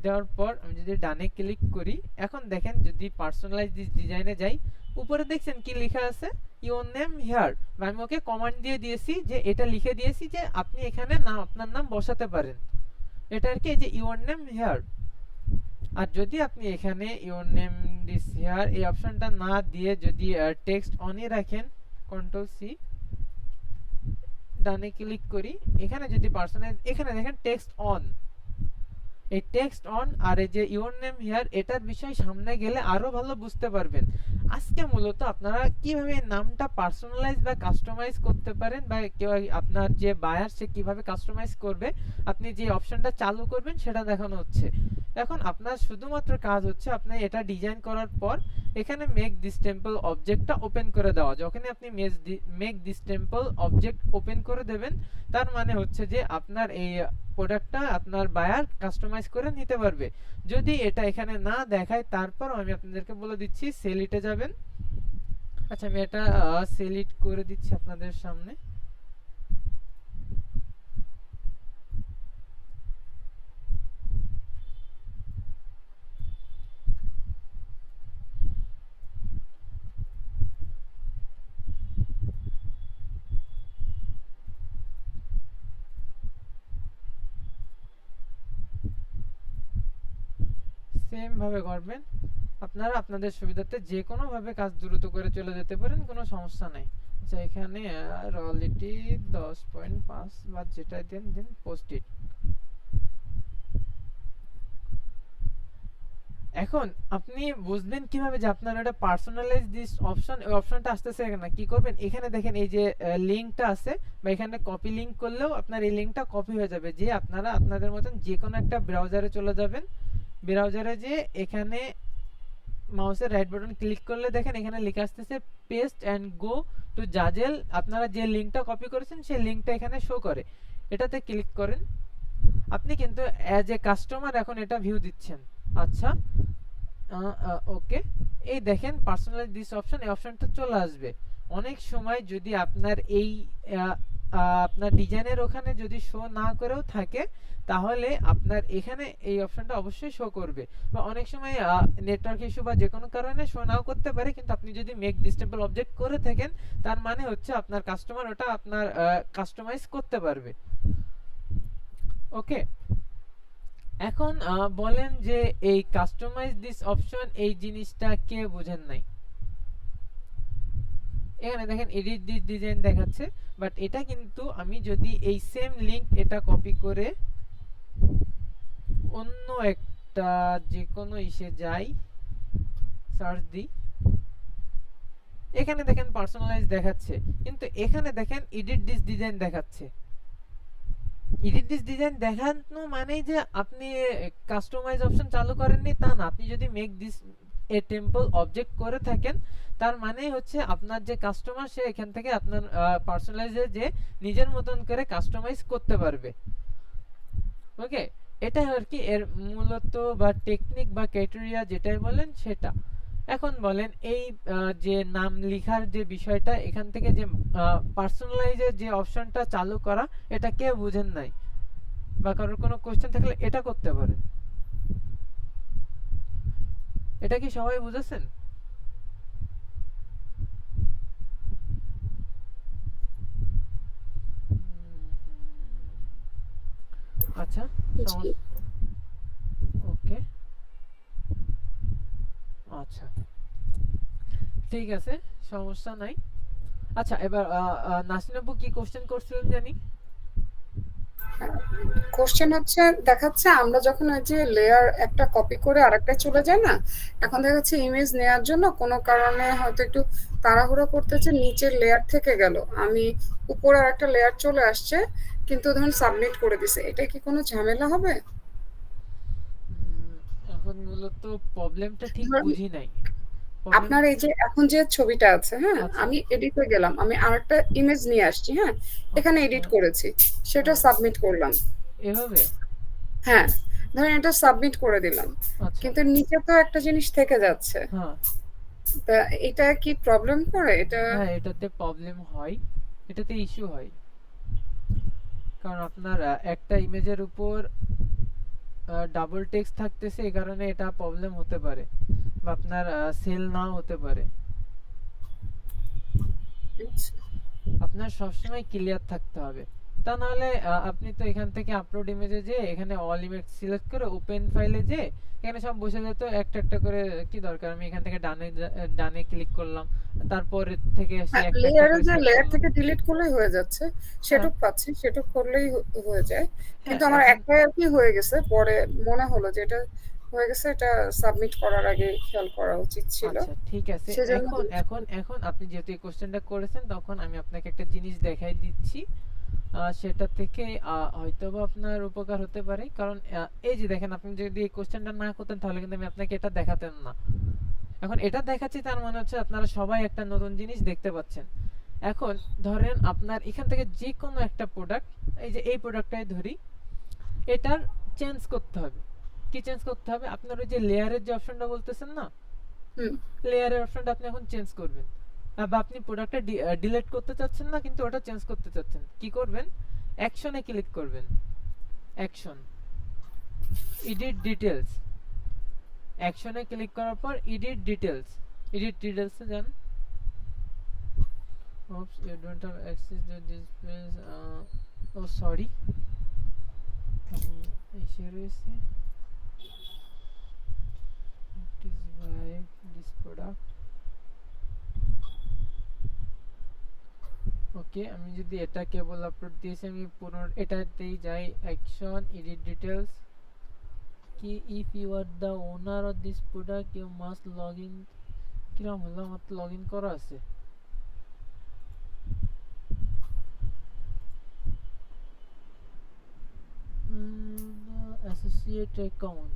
দেওয়ার পর আমি যদি ডানে ক্লিক করি, এখন দেখেন যদি পার্সোনালাইজ দিস ডিজাইনে যাই, উপরে দেখছেন কি লেখা আছে, ইওর নেম হিয়ার। আমি ওকে কমান্ড দিয়ে দিয়েছি যে এটা লিখে দিয়েছি যে আপনি এখানে নাম, আপনার নাম বসাতে পারেন। এটা আর কি এই যে ইওর নেম হিয়ার। আর যদি আপনি এখানে ইওর নেম দিস হিয়ার এই অপশনটা না দিয়ে যদি টেক্সট অনই রাখেন, কন্ট্রোল সি, ডানে ক্লিক করি, এখানে যদি পার্সোনালাইজ, এখানে দেখেন টেক্সট অন, এই টেক্সট অন আর এই যে ইওর নেম হিয়ার, এটার বিষয় সামনে গেলে আরো ভালো বুঝতে পারবেন। আজকে মূলত আপনারা কিভাবে নামটা পার্সোনালাইজ বা কাস্টমাইজ করতে পারেন, বা কেউ আপনার যে বায়ার সে কিভাবে কাস্টমাইজ করবে, আপনি যে অপশনটা চালু করবেন সেটা দেখানো হচ্ছে। এখন আপনার শুধুমাত্র কাজ হচ্ছে আপনি এটা ডিজাইন করার পর এখানে মেক দিস টেম্পল অবজেক্টটা ওপেন করে দেওয়া। যখনই আপনি make this temple object open করে দেবেন, তার মানে হচ্ছে যে আপনার এই প্রোডাক্টটা আপনার বায়ার কাস্টমাইজ করে নিতে পারবে। যদি এটা এখানে না দেখায়, তারপর আমি আপনাদেরকে বলে দিচ্ছি সেল ইটে যাবেন। আচ্ছা আমি এটা সেল ইট করে দিচ্ছি আপনাদের সামনে। সেম ভাবে করবেন আপনারা, আপনাদের সুবিধাতে যে কোনো ভাবে কাজ দ্রুত করে চলে যেতে পারেন, কোনো সমস্যা নাই। আচ্ছা এখানে রয়্যালিটি 10.5 বা যেটা দেন পোস্ট ইট। এখন আপনি বুঝবেন কিভাবে যে আপনার এটা পার্সোনালাইজ দিস অপশন, এই অপশনটা আসতেছে না, কি করবেন, এখানে দেখেন এই যে লিংকটা আছে, বা এখানে কপি লিংক করলেও আপনার এই লিংকটা কপি হয়ে যাবে। যে আপনারা আপনাদের মতন যে কোনো একটা ব্রাউজারে চলে যাবেন, ব্রাউজারে যে এখানে মাউসের রাইট বাটন ক্লিক করলে দেখেন এখানে লেখা আসতেছে paste and go to Jazel. আপনারা যে লিংকটা কপি করেছেন সেই লিংকটা এখানে শো করে, এটাতে ক্লিক করেন। আপনি কিন্তু অ্যাজ এ কাস্টমার এখন এটা ভিউ দিচ্ছেন। আচ্ছা ওকে, এই দেখেন পার্সোনালাইজ দিস অপশন, এই অপশনটা চলে আসবে। অনেক সময় যদি আপনার এই আপনার ডিজাইনের ওখানে যদি শো না করেও থাকে, তাহলে আপনার এখানে এই অপশনটা অবশ্যই শো করবে। বা অনেক সময় নেটওয়ার্ক ইস্যু বা যে কোনো কারণে শো নাও করতে পারে, কিন্তু আপনি যদি মেক দিস টেম্পল অবজেক্ট করে থাকেন, তার মানে হচ্ছে আপনার কাস্টমার ওটা আপনার কাস্টমাইজ করতে পারবে। ওকে, এখন বলেন যে এই কাস্টমাইজ দিস অপশন এই জিনিসটা কে বুঝেন নাই। এখানে দেখেন এডিট দিস ডিজাইন দেখাচ্ছে, বাট এটা কিন্তু আমি যদি এই সেম লিংক এটা কপি করে অন্য একটা যে কোনো ইসে যাই, সার্চ দিই, এখানে দেখেন পার্সোনালাইজ দেখাচ্ছে, কিন্তু এখানে দেখেন এডিট দিস ডিজাইন দেখাচ্ছে। এডিট দিস ডিজাইন দেখানো মানেই যে আপনি কাস্টমাইজ অপশন চালু করেননি তা না। আপনি যদি make this A temple object করে থাকেন, তার মানে হচ্ছে আপনার যে কাস্টমার সে এখান থেকে আপনার পার্সোনালাইজে যে নিজের মতন করে কাস্টমাইজ করতে পারবে। ওকে, এটা আর কি এর মূলত বা টেকনিক বা ক্রাইটেরিয়া যেটাই বলেন সেটা। এখন বলেন এই যে নাম লেখার যে বিষয়টা, এখান থেকে যে পার্সোনালাইজের যে অপশনটা চালু করা, এটা কেউ বুঝেন নাই বা কারোর কোনো কোশ্চেন থাকলে এটা করতে পারেন। এটা কি সবাই বুঝেছেন? আচ্ছা,
জি।
ওকে, আচ্ছা ঠিক আছে, সমস্যা নাই। আচ্ছা, এবার নাসরিন আপু কি কোশ্চেন করছিলেন জানি?
কোশ্চেন হচ্ছে দেখাচ্ছে আমরা যখন ওই যে লেয়ার একটা কপি করে আরেকটা চলে যায় না, এখন দেখাচ্ছে ইমেজ নেয়ার জন্য কোনো কারণে হয়তো একটু তাড়াহুড়ো করতেছে, নিচের লেয়ার থেকে গেল, আমি উপরে আরেকটা লেয়ার চলে আসছে, কিন্তু ধরুন সাবমিট করে দিছে, এটা কি কোনো ঝামেলা হবে?
এখন মূলত প্রবলেমটা ঠিক
ধরুন
বুঝি নাই। প্রবলেম,
আপনার এই যে এখন যে ছবিটা আছে, হ্যাঁ,
আচ্ছা
আমি এডিটে গেলাম, আমি আরেকটা ইমেজ নিয়ে আসছি, হ্যাঁ, এখানে
আচ্ছা,
এডিট করেছি, সেটা
হ্যাঁ,
সাবমিট করলাম,
এভাবে,
হ্যাঁ, ধরেন এটা সাবমিট করে দিলাম,
আচ্ছা,
কিন্তু নিচে তো একটা জিনিস থেকে যাচ্ছে,
হ্যাঁ
তা এটা কি প্রবলেম করে এটা?
হ্যাঁ, এটাতে প্রবলেম হয়, এটাতে ইস্যু হয়। কারণ আপনার একটা ইমেজের উপর ডাবল টেক্সট থাকতেছে, এই কারণে এটা প্রবলেম হতে পারে, বা আপনার সেল নাও হতে পারে।
আচ্ছা,
আপনার সবসময় ক্লিয়ার থাকতে হবে, তা নাহলে আপনি তো এখান থেকে আপলোড ইমেজে যে এখানে অল ইমেজ সিলেক্ট করে ওপেন ফাইলে যে এখানে সব বসে যেত একটা একটা করে, কি দরকার আমি এখান থেকে ডানে ক্লিক করলাম, তারপর থেকে সে
হ্যাঁ,
একটা একটা
লেয়ারে
করে
যে
সিলেক্ট
লেয়ার
করলাম।
থেকে ডিলিট করলেই হয়ে যাচ্ছে,
হ্যাঁ
সেটুক পাচ্ছি, সেটুক করলেই হয়ে যায়,
হ্যাঁ,
কিন্তু আমার
এখন
একটাই আর কি হয়ে গেছে, পরে মনে হলো যে এটা হয়ে গেছে, এটা সাবমিট করার আগে খেয়াল করা উচিত ছিল,
আচ্ছা ঠিক আছে।
সেজন্য
এখন এখন এখন আপনি যেহেতু এই কোশ্চেনটা করেছেন, তখন আমি আপনাকে একটা জিনিস দেখাই দিচ্ছি, সেটা থেকে হয়তোবা আপনার উপকার হতে পারে। কারণ এই যে দেখেন, আপনি যদি এই কোশ্চেনটা না করতেন তাহলে কিন্তু আমি আপনাকে এটা দেখাতেন না। এখন এটা দেখাচ্ছি, তার মানে হচ্ছে আপনারা সবাই একটা নতুন জিনিস দেখতে পাচ্ছেন। এখন ধরেন আপনার এখান থেকে যে কোনো একটা প্রোডাক্ট, এই যে এই প্রোডাক্টটাই ধরি, এটার চেঞ্জ করতে হবে। কি চেঞ্জ করতে হবে? আপনার ওই যে লেয়ারের যে অপশনটা বলতেছেন না,
হুম,
লেয়ারের অপশনটা আপনি এখন চেঞ্জ করবেন। বা আপনি প্রোডাক্টটা ডিলিট করতে চাচ্ছেন না, কিন্তু ওটা চেঞ্জ করতে চাচ্ছেন, কি করবেন? অ্যাকশনে ক্লিক করবেন, অ্যাকশন, এডিট ডিটেলস, অ্যাকশনে ক্লিক করার পর এডিট ডিটেলস, এডিট ডিটেলসে যান। Oops, you don't have access to this page. Oh, sorry. আমি এসে রয়েছে। It is by this product. ওকে, আমি যদি এটা কেবল আপলোড দিয়েছি, আমি এটাতেই যাই, অ্যাকশন, এডিট ডিটেলস, কি if you are the owner of this product you must log in. কিরম হলো, আমার তো লগ ইন করা আছে। অ্যাসোসিয়েট অ্যাকাউন্ট,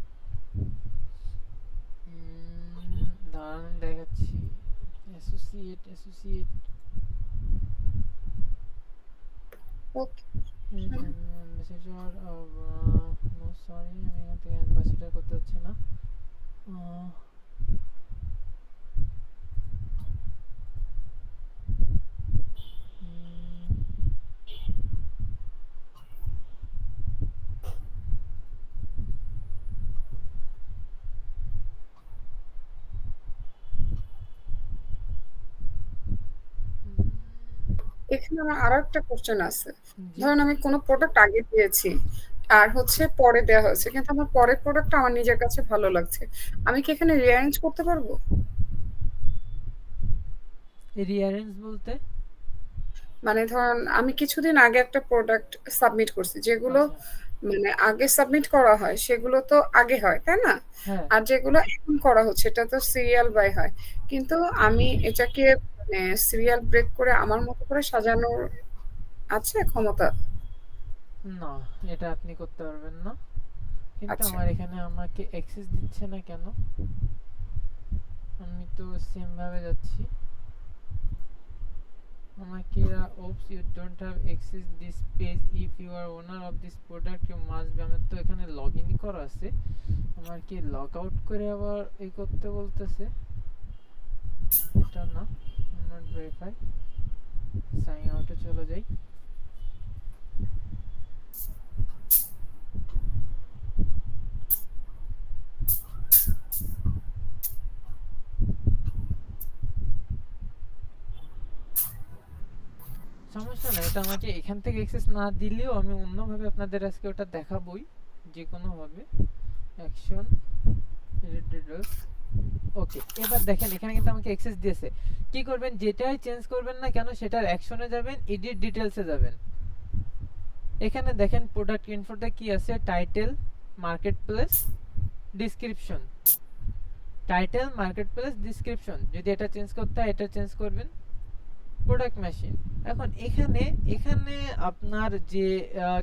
দাঁড়ান দেখাচ্ছি। অ্যাসোসিয়েট
ওকে,
অ্যাম্বাসেডর, নো সরি, আমি এখান থেকে অ্যাম্বাসেডর করতে হচ্ছে না। আহ, উম,
এখানে আমার আরো একটা কোশ্চেন আছে,
জি,
ধরেন আমি কোনো প্রোডাক্ট আগে দিয়েছি আর হচ্ছে পরে দেওয়া হয়েছে, কিন্তু আমার পরের প্রোডাক্টটা আমার নিজের কাছে ভালো লাগছে, আমি কি এখানে রিঅ্যারেঞ্জ করতে পারবো?
রিঅ্যারেঞ্জ বলতে?
মানে ধরুন আমি কিছুদিন আগে একটা প্রোডাক্ট সাবমিট করছি, যেগুলো
আচ্ছা,
মানে আগে সাবমিট করা হয় সেগুলো তো আগে হয়, তাই না?
হ্যাঁ
আর যেগুলো এখন করা হচ্ছে এটা তো সিরিয়াল বাই হয়, কিন্তু আমি এটাকে মানে সিরিয়াল ব্রেক করে আমার মতো করে সাজানোর আছে ক্ষমতা?
না, এটা আপনি করতে পারবেন না। কিন্তু
আচ্ছা।
আমার এখানে আমাকে অ্যাক্সেস দিচ্ছে না কেন? আমি তো সেম ভাবে যাচ্ছি। আমাকে oops you don't have access this page if you are owner of this product you must be, আমার তো এখানে লগ ইন করা আছে, আমার কি লগ আউট করে আবার এই করতে বলতেছে? এটা না, নট ভেরিফাই, সাইন আউটে চলে যাই। সমস্যা নাই, এটা আমাকে এখান থেকে অ্যাক্সেস না দিলেও আমি অন্যভাবে আপনাদের আজকে ওটা দেখাবোই, যে কোনো ভাবে। অ্যাকশন এডিট ডিটেইলস, ওকে। এবার দেখেন এখানে কিন্তু আমাকে অ্যাক্সেস দিয়েছে। কি করবেন, যেটাই চেঞ্জ করবেন না কেন সেটার অ্যাকশনে যাবেন, এডিট ডিটেইলসে যাবেন। এখানে দেখেন প্রোডাক্ট ইনফোতে কি আছে, title, market place, description. Title, market place, description, যদি এটা চেঞ্জ করতে হয় এটা চেঞ্জ করবেন। প্রোডাক্ট মেশিন, এখন এখানে এখানে আপনার যে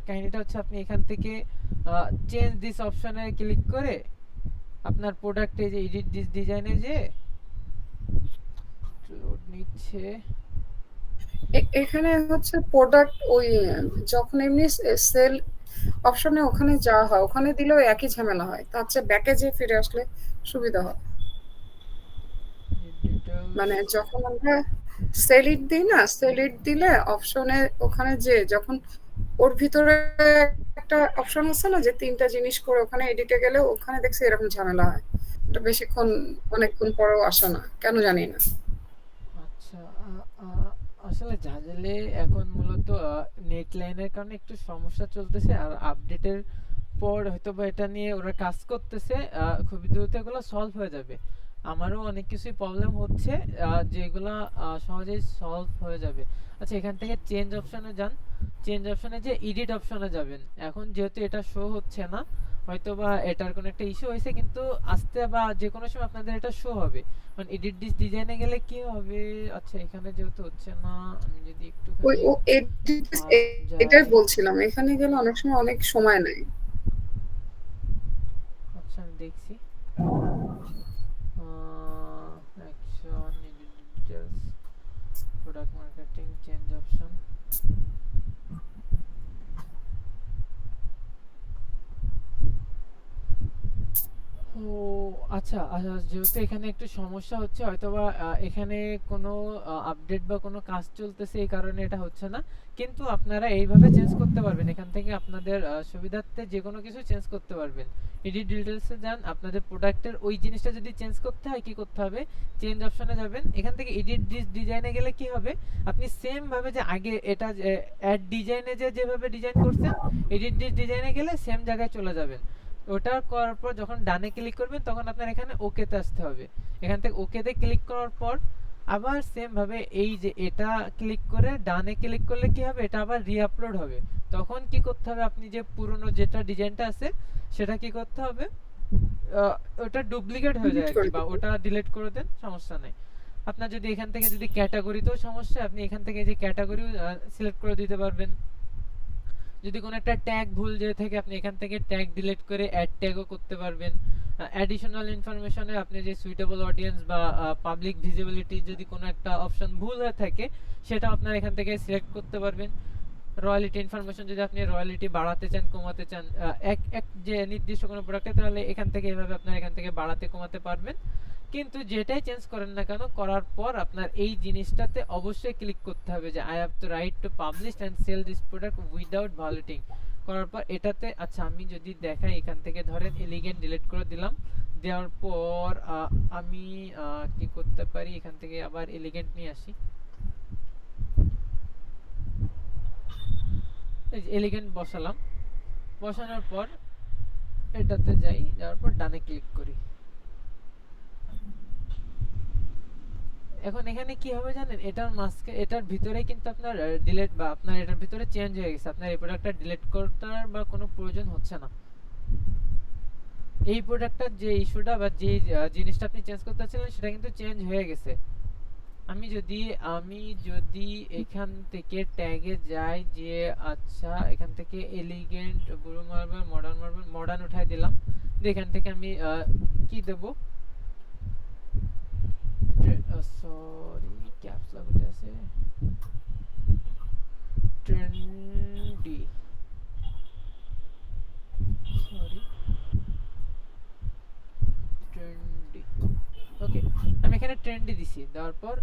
কাহিনীটা হচ্ছে, আপনি এখান থেকে চেঞ্জ দিস অপশনে ক্লিক করে আপনার প্রোডাক্টে যে এডিট দিস ডিজাইনে যে লোড নিচ্ছে।
এখানে হচ্ছে প্রোডাক্ট ওই যখন এমনি সেল অপশনে ওখানে যাওয়া হয়, ওখানে দিলেও একই ঝামেলা হয়, তার চেয়ে ব্যাকে যে ফিরে আসলে সুবিধা হয়। মানে যখন আমরা সেলিট দিই না, সেলিট দিলে অপশনে ওখানে যে যখন ওর ভিতরে একটা অপশন আছে না যে ৩টা জিনিস করে ওখানে এডিটে গেলে ওখানে দেখছি এরকম ঝামেলা হয়। এটা বেশিক্ষণ অনেকক্ষণ পরেও আসে না, কেন জানি না।
আচ্ছা, আসলে ঝাঁঝালে এখন মূলত নেট লাইনের কারণে একটু সমস্যা চলতেছে, আর আপডেটের পর হয়তো বা এটা নিয়ে ওরা কাজ করতেছে, খুবই দ্রুত এগুলো সলভ হয়ে যাবে। আমারও অনেক কিছুই প্রবলেম হচ্ছে, যেগুলা সহজেই সলভ হয়ে যাবে। আচ্ছা, এখান থেকে চেঞ্জ অপশনে যান, চেঞ্জ অপশনে যে এডিট অপশনে যাবেন। এখন যেহেতু এটা শো হচ্ছে না, হয়তো বা এটার কোনো একটা ইস্যু হয়েছে, কিন্তু আসতে বা যে কোনো সময় আপনাদের এটা শো হবে। মানে এডিট দিস ডিজাইনে গেলে কি হবে, আচ্ছা এখানে যেহেতু হচ্ছে না, আমি যদি
ওই
একটুখানি
ও এডিট এটাই
যাই।
বলছিলাম, এখানে গেলে অনেক সময় অনেক সময় নেয়।
আচ্ছা, আমি দেখছি। Action, edit details, product marketing, change option. ও আচ্ছা, যেহেতু এখানে একটু সমস্যা হচ্ছে, হয়তোবা এখানে কোনো আপডেট বা কোনো কাজ চলতেছে, এই কারণে এটা হচ্ছে না। কিন্তু আপনারা এইভাবে চেঞ্জ করতে পারবেন, এখান থেকে আপনাদের সুবিধার্থে যে কোনো কিছু চেঞ্জ করতে পারবেন। এডিট ডিটেলসে যান, আপনাদের প্রোডাক্টের ওই জিনিসটা যদি চেঞ্জ করতে হয় কি করতে হবে, চেঞ্জ অপশনে যাবেন। এখান থেকে এডিট ডিজাইনে গেলে কি হবে, আপনি সেম ভাবে যে আগে এটা অ্যাড ডিজাইনে যেভাবে ডিজাইন করছেন, এডিট ডিজাইনে গেলে সেম জায়গায় চলে যাবেন। ওটা করার পর যখন ডানে ক্লিক করবেন তখন আপনার এখানে ওকেতে আসতে হবে। এখান থেকে ওকেতে ক্লিক করার পর আবার সেম ভাবে এই যে এটা ক্লিক করে ডানে ক্লিক করলে কি হবে, এটা আবার রিআপলোড হবে। তখন কি করতে হবে, আপনি যে পুরনো যেটা ডিজাইনটা আছে সেটা কি করতে হবে, ওটা ডুপ্লিকেট হয়ে যায়
ডিলিট
আর কি,
করে
বা
দিতে
ওটা ডিলিট করে দেন, সমস্যা নাই। আপনার যদি এখান থেকে যদি ক্যাটাগরিতেও সমস্যা, আপনি এখান থেকে যে ক্যাটাগরি সিলেক্ট করে দিতে পারবেন। যদি কোনো একটা ট্যাগ ভুল যেয়ে থাকে, আপনি এখান থেকে ট্যাগ ডিলিট করে অ্যাড ট্যাগও করতে পারবেন। অ্যাডিশনাল ইনফরমেশনে আপনি যে সুইটেবল অডিয়েন্স বা পাবলিক ভিজিবিলিটি যদি কোনো একটা অপশন ভুল হয়ে থাকে, সেটা আপনার এখান থেকে সিলেক্ট করতে পারবেন। রয়্যালিটি ইনফরমেশন যদি আপনি রয়্যালিটি বাড়াতে চান, কমাতে চান এক এক যে নির্দিষ্ট কোনো প্রোডাক্টে, তাহলে এখান থেকে এভাবে আপনার এখান থেকে বাড়াতে কমাতে পারবেন। কিন্তু যেটাই চেঞ্জ করেন না কেন, করার পর আপনার এই জিনিসটাতে অবশ্যই ক্লিক করতে হবে যে I have to right to publish and sell this product without violating. করার পর এটাতে, আচ্ছা আমি যদি দেখাই, এখান থেকে ধরেন এলিগেন্ট ডিলিট করে দিলাম। দেওয়ার পর আমি কি করতে পারি, এখান থেকে আবার এলিগেন্ট নিয়ে আসি। এলিগেন্ট বসালাম, বসানোর পর এটাতে যাই, যাওয়ার পর ডানে ক্লিক করি। এখন এখানে কি হবে জানেন, এটার মাঝকে এটার ভিতরে কিন্তু আপনার ডিলিট বা আপনার এটার ভিতরে চেঞ্জ হয়ে গেছে, আপনার এই প্রোডাক্টটা ডিলিট করার বা কোনো প্রয়োজন হচ্ছে না। এই প্রোডাক্টটার যে ইস্যুটা বা যে জিনিসটা আপনি চেঞ্জ করতে চাচ্ছিলেন সেটা কিন্তু চেঞ্জ হয়ে গেছে। আমি যদি এখান থেকে ট্যাগে যাই যে আচ্ছা এখান থেকে এলিগেন্ট ব্লু মার্বেল মডার্ন উঠাই দিলাম, দিয়ে এখান থেকে আমি কি দেব, সরি ক্যাপস লক উঠে আছে, ট্রেন্ডি, সরি ট্রেন্ডি, ওকে আমি এখানে ট্রেন্ডি দিছি, দেওয়ার পর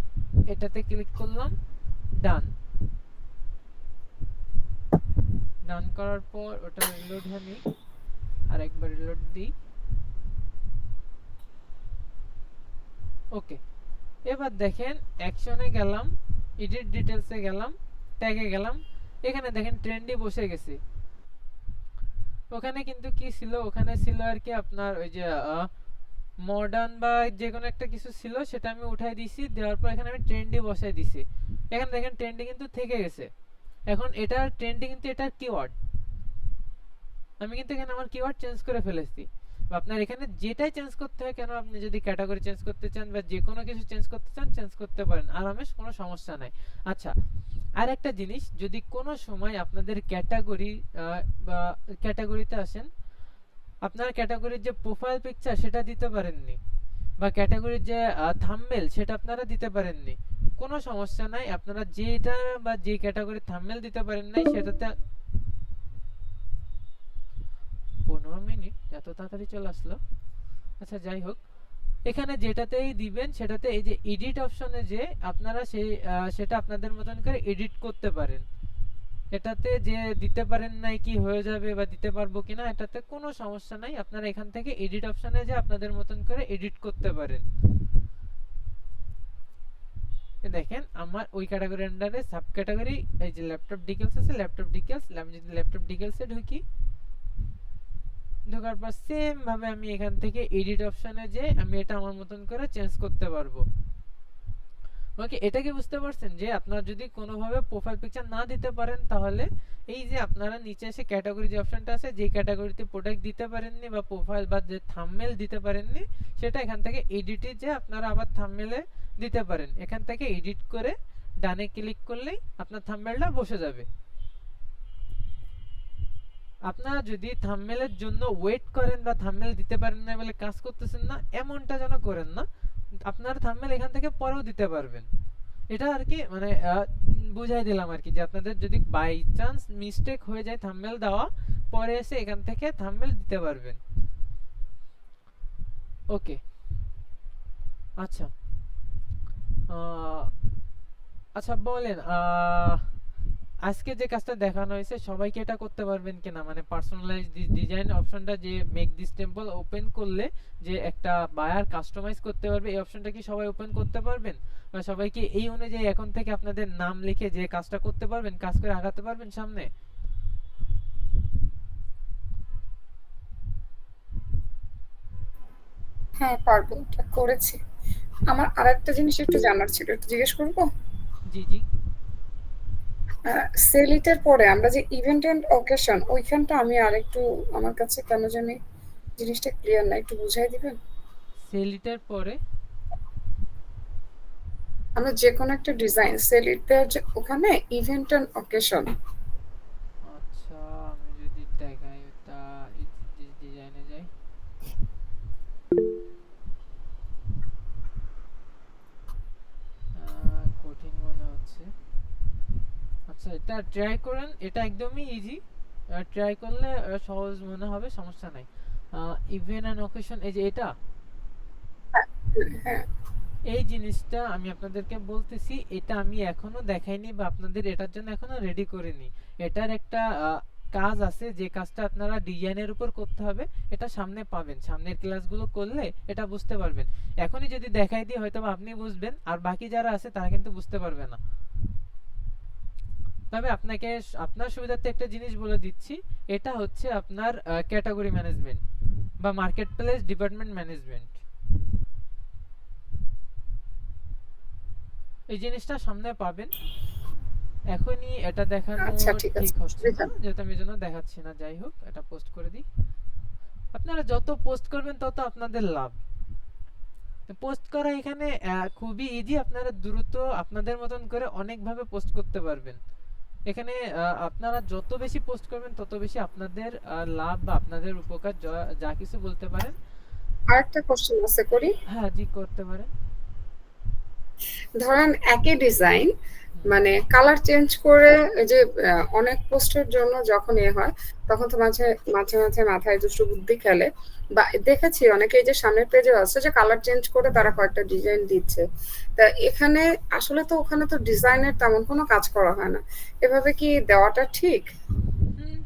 এটাতে ক্লিক করলাম, ডান। ডান করার পর ওটা রিলোড আমি আরেকবার রিলোড দিই, ওকে। এবার দেখেন অ্যাকশনে গেলাম, এডিট ডিটেইলসে গেলাম, ট্যাগে গেলাম, এখানে দেখেন ট্রেন্ডি বসে গেছে। ওখানে কিন্তু কি ছিল, ওখানে ছিল আর কি আপনার ওই যে মডার্ন বা যে কোনো একটা কিছু ছিল, সেটা আমি উঠাই দিছি, দেওয়ার পর এখানে আমি ট্রেন্ডি বসাই দিছি। এখানে দেখেন ট্রেন্ডি কিন্তু থেকে গেছে। এখন এটার ট্রেন্ডি কিন্তু এটার কিওয়ার্ড, আমি কিন্তু এখানে আমার কিওয়ার্ড চেঞ্জ করে ফেলেছি। বা আপনার এখানে যেটাই চেঞ্জ করতে হয় কেন, আপনি যদি ক্যাটাগরি চেঞ্জ করতে চান বা যে কোনো কিছু চেঞ্জ করতে চান চেঞ্জ করতে পারেন আরামে, কোনো সমস্যা নাই। আচ্ছা, আর একটা জিনিস, যদি কোনো সময় আপনাদের ক্যাটাগরি বা ক্যাটাগরিতে আসেন, আপনার ক্যাটাগরির যে প্রোফাইল পিকচার সেটা দিতে পারেননি, বা ক্যাটাগরির যে থাম্বনেল সেটা আপনারা দিতে পারেননি, কোনো সমস্যা নাই। আপনারা যেটা বা যে ক্যাটাগরির থাম্বনেল দিতে পারেন নাই সেটাতে 15 মিনিট এত তাড়াতাড়ি চলে আসলো। আচ্ছা যাই হোক, এখানে যেটাতেই দিবেন সেটাতে এই যে এডিট অপশনে যে আপনারা সেটা আপনাদের মতন করে এডিট করতে পারেন। এটাতে যে দিতে পারেন নাই কি হয়ে যাবে বা দিতে পারবো কিনা, এটাতে কোনো সমস্যা নাই। আপনারা এখান থেকে এডিট অপশনে যে আপনাদের মতন করে এডিট করতে পারেন। দেখেন আমার ওই ক্যাটাগরি আন্ডারে সাব ক্যাটাগরি এই যে ল্যাপটপ ডিটেইলস আছে, ল্যাপটপ ডিটেইলস, আমি যদি ল্যাপটপ ডিটেইলসে ঢুকি, ঢোকার পর সেম ভাবে আমি এখান থেকে এডিট অপশনে যে আমি এটা আমার মতন করে চেঞ্জ করতে পারবো। ওকে, এটা কি বুঝতে পারছেন যে আপনারা যদি কোনোভাবে প্রোফাইল পিকচার না দিতে পারেন, তাহলে এই যে আপনারা নিচে এসে ক্যাটাগরি যে অপশনটা আছে, যে ক্যাটাগরিতে প্রোডাক্ট দিতে পারেননি বা প্রোফাইল বা যে থাম্বনেল দিতে পারেননি, সেটা এখান থেকে এডিটে যে আপনারা আবার থাম্বনেলে দিতে পারেন। এখান থেকে এডিট করে ডানে ক্লিক করলেই আপনার থাম্বনেলটা বসে যাবে। আপনারা যদি থাম্বনেলের জন্য ওয়েট করেন বা থাম্বনেল দিতে পারেন না বলে কাজ করতেছেন না, এমনটা যেন করেন না। আপনার থাম্বনেল এখান থেকে পরেও দিতে পারবেন। এটা আর কি মানে বুঝাই দিলাম আর কি, যে আপনাদের যদি বাই চান্স মিস্টেক হয়ে যায় থাম্বনেল দেওয়া, পরে এসে এখান থেকে থাম্বনেল দিতে পারবেন। ওকে, আচ্ছা আচ্ছা বলেন, আজকে যে কাজটা দেখানো হয়েছে সবাইকে এটা করতে পারবেন কিনা, মানে পার্সোনালাইজ ডিজাইন অপশনটা যে মেক দিস টেম্পল ওপেন করলে যে একটা বায়ার কাস্টমাইজ করতে পারবে, এই অপশনটা কি সবাই ওপেন করতে পারবেন? বা সবাইকে এই অনুযায়ী এখন থেকে আপনাদের নাম লিখে যে কাজটা করতে পারবেন, কাজ করে আগাতে পারবেন সামনে?
হ্যাঁ পারবো, এটা করেছি। আমার আরেকটা জিনিস একটু জানার ছিল, একটু জিজ্ঞেস করবো।
জি জি,
সেলিটের পরে আমরা যে ইভেন্ট এন্ড অকেশন, ওইখানটা আমি আরেকটু, আমার কাছে কেন জানি জিনিসটা ক্লিয়ার না, একটু বুঝাই দিবেন?
সেলিটের পরে
আমরা যে কোনো একটা ডিজাইন সেলিট দেওয়ার যে ওখানে ইভেন্ট এন্ড অকেশন,
আচ্ছা আমি যদি দেখাই ওটা ডিজাইনে যাই, কঠিন মনে হচ্ছে। আচ্ছা এটা ট্রাই করেন, এটা একদমই ইজি, ট্রাই করলে সহজ মনে হবে, সমস্যা নাই। ইভেন্ট এন্ড অকেশন, এই যে এটা,
হ্যাঁ
এই জিনিসটা আমি আপনাদেরকে বলতেছি, এটা আমি এখনো দেখাইনি বা আপনাদের এটার জন্য এখনো রেডি করিনি। এটার একটা কাজ আছে, যে কাজটা আপনারা ডিজাইনের উপর করতে হবে, এটা সামনে পাবেন, সামনের ক্লাসগুলো করলে এটা বুঝতে পারবেন। এখনই যদি দেখাই দিই হয়তো আপনি বুঝবেন, আর বাকি যারা আছে তারা কিন্তু বুঝতে পারবে না। তবে আপনাকে আপনার সুবিধার্থে একটা জিনিস বলে দিচ্ছি, এটা হচ্ছে আপনার ক্যাটাগরি ম্যানেজমেন্ট বা মার্কেট প্লেস ডিপার্টমেন্ট ম্যানেজমেন্ট। এই জিনিসটা সামনে পাবেন, এখনই এটা দেখানো
আচ্ছা ঠিক আছে,
ঠিক হচ্ছে
অসুবিধা
না,
নেই।
যেহেতু আমি জন্য দেখাচ্ছি না। যাই হোক, এটা পোস্ট করে দিই। আপনারা যত পোস্ট করবেন তত আপনাদের লাভ। পোস্ট করা এখানে খুবই ইজি, আপনারা দ্রুত আপনাদের মতন করে অনেকভাবে পোস্ট করতে পারবেন। এখানে আপনারা যত বেশি পোস্ট করবেন তত বেশি আপনাদের লাভ বা আপনাদের উপকার, যা কিছু বলতে পারেন।
আরেকটা কোশ্চেন আছে, করি।
হ্যাঁ জি, করতে পারেন।
ধরেন একই ডিজাইন,
হুম,
মানে কালার চেঞ্জ করে, এই যে অনেক পোস্টের জন্য যখন হয়, তখন তো মাঝে মাঝে মাঝে মাথায় দুষ্টু বুদ্ধি খেলে, বা দেখেছি অনেকে এই যে সামনের পেজে আছে যে কালার চেঞ্জ করে তারা কয়েকটা ডিজাইন দিচ্ছে। তা এখানে আসলে তো ওখানে তো ডিজাইনের তেমন কোনো কাজ করা হয় না, এভাবে কি দেওয়াটা ঠিক?
হুম,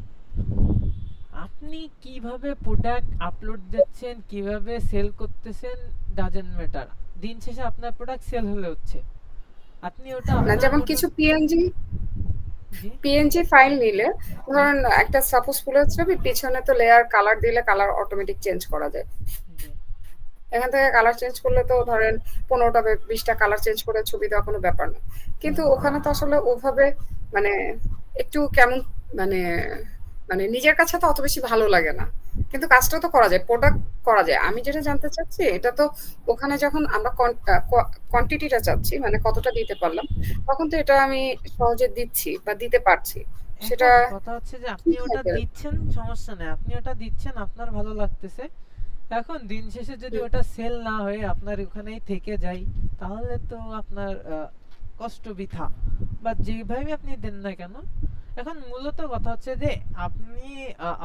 আপনি কিভাবে প্রোডাক্ট আপলোড দিচ্ছেন, কিভাবে সেল করতেছেন, ডাজেন্ট ম্যাটার। দিন শেষে আপনার প্রোডাক্ট সেল হলে হচ্ছে, আপনি ওটা
না,
আপনার
যেমন
মতন।
কিছু পিএনজি
জি
পিএনজি ফাইল নিলে,
হুম,
ধরেন একটা সাপোজ ফুলের ছবি, পিছনে তো লেয়ার কালার দিলে কালার অটোমেটিক চেঞ্জ করা যায়।
জি
এখান থেকে কালার চেঞ্জ করলে তো ধরেন 15টা 20টা কালার চেঞ্জ করে ছবি দেওয়া কোনো ব্যাপার না। কিন্তু ওখানে তো আসলে ওভাবে, মানে একটু কেমন, মানে মানে নিজের কাছে তো অত বেশি ভালো লাগে না। কিন্তু কাজটা তো করা যায়, প্রোডাক্ট করা যায়। আমি যেটা জানতে চাচ্ছি, এটা তো ওখানে যখন আমরা কোয়ান্টিটিটা চাচ্ছি, মানে কতটা দিতে পারলাম, তখন তো এটা আমি সহজে দিচ্ছি বা দিতে পারছি। সেটা
এখন কথা হচ্ছে যে
কি
আপনি ওটা
থাকে?
দিচ্ছেন, সমস্যা নেই, আপনি ওটা দিচ্ছেন, আপনার ভালো লাগতেছে। এখন দিন শেষে যদি
হুম,
ওটা সেল না হয়ে আপনার ওখানেই থেকে যায়, তাহলে তো আপনার কষ্ট বৃথা, বা যেভাবে আপনি দেন না কেন। এখন মূলত কথা হচ্ছে যে আপনি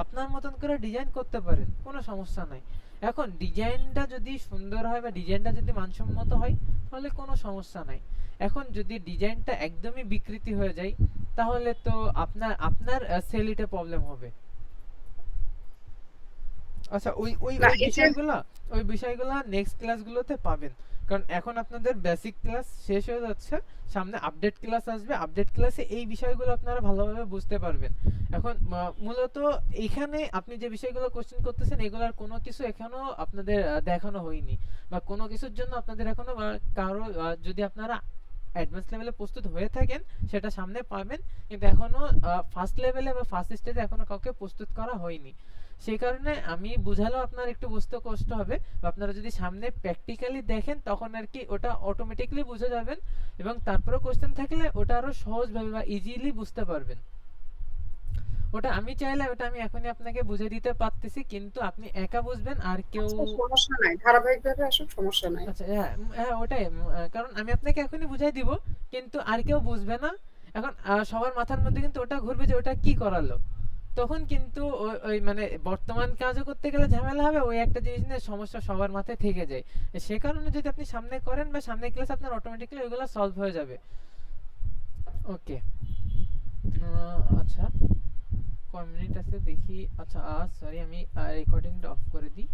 আপনার মতন করে ডিজাইন করতে পারেন, কোনো সমস্যা নাই। এখন ডিজাইনটা যদি সুন্দর হয় বা ডিজাইনটা যদি মানসম্মত হয়, তাহলে কোনো সমস্যা নাই। এখন যদি ডিজাইনটা একদমই বিকৃতি হয়ে যায়, তাহলে তো আপনার আপনার সেলিটে প্রবলেম হবে। আচ্ছা, ওই ওই
না
ওই
এই যে
বিষয়গুলো, ওই বিষয়গুলো নেক্সট ক্লাসগুলোতে পাবেন। কারণ এখন আপনাদের বেসিক ক্লাস শেষ হয়ে যাচ্ছে, সামনে আপডেট ক্লাস আসবে, আপডেট ক্লাসে এই বিষয়গুলো আপনারা ভালোভাবে বুঝতে পারবেন। এখন মূলত এখানে আপনি যে বিষয়গুলো কোশ্চেন করতেছেন, এগুলার কোনো কিছু এখনো আপনাদের দেখানো হয়নি, বা কোনো কিছুর জন্য আপনাদের এখনো কারো যদি আপনারা অ্যাডভান্স লেভেলে প্রস্তুত হয়ে থাকেন, সেটা সামনে পাবেন। কিন্তু এখনো ফার্স্ট লেভেলে বা ফার্স্ট স্টেজে এখনো কাউকে প্রস্তুত করা হয়নি। সেই কারণে আমি বুঝালেও আপনার একটু বুঝতে কষ্ট হবে, বা আপনারা যদি সামনে প্র্যাকটিক্যালি দেখেন তখন আর কি ওটা অটোমেটিকলি বুঝে যাবেন, এবং তারপরে কোশ্চেন থাকলে ওটা আরো সহজভাবে বা ইজিলি বুঝতে পারবেন। ওটা আমি চাইলে ওটা আমি এখনই আপনাকে বুঝে দিতে পারতেছি, কিন্তু আপনি একা বুঝবেন আর কেউ।
আচ্ছা, সমস্যা নাই, ধারাবাহিকভাবে আসুক, সমস্যা নাই।
আচ্ছা, হ্যাঁ হ্যাঁ, ওটাই কারণ আমি আপনাকে এখনই বুঝাই দিব, কিন্তু আর কেউ বুঝবে না। এখন সবার মাথার মধ্যে কিন্তু ওটা ঘুরবে যে ওটা কি করালো, তখন কিন্তু ওই ওই মানে বর্তমান কাজও করতে গেলে ঝামেলা হবে, ওই একটা জিনিস নিয়ে সমস্যা সবার মাথায় থেকে যায়। সে কারণে যদি আপনি সামনে করেন বা সামনে ক্লাস, আপনার অটোমেটিক্যালি ওইগুলো সলভ হয়ে যাবে। ওকে, আচ্ছা, কয় মিনিট আছে দেখি। আচ্ছা, সরি, আমি রেকর্ডিংটা অফ করে দিই।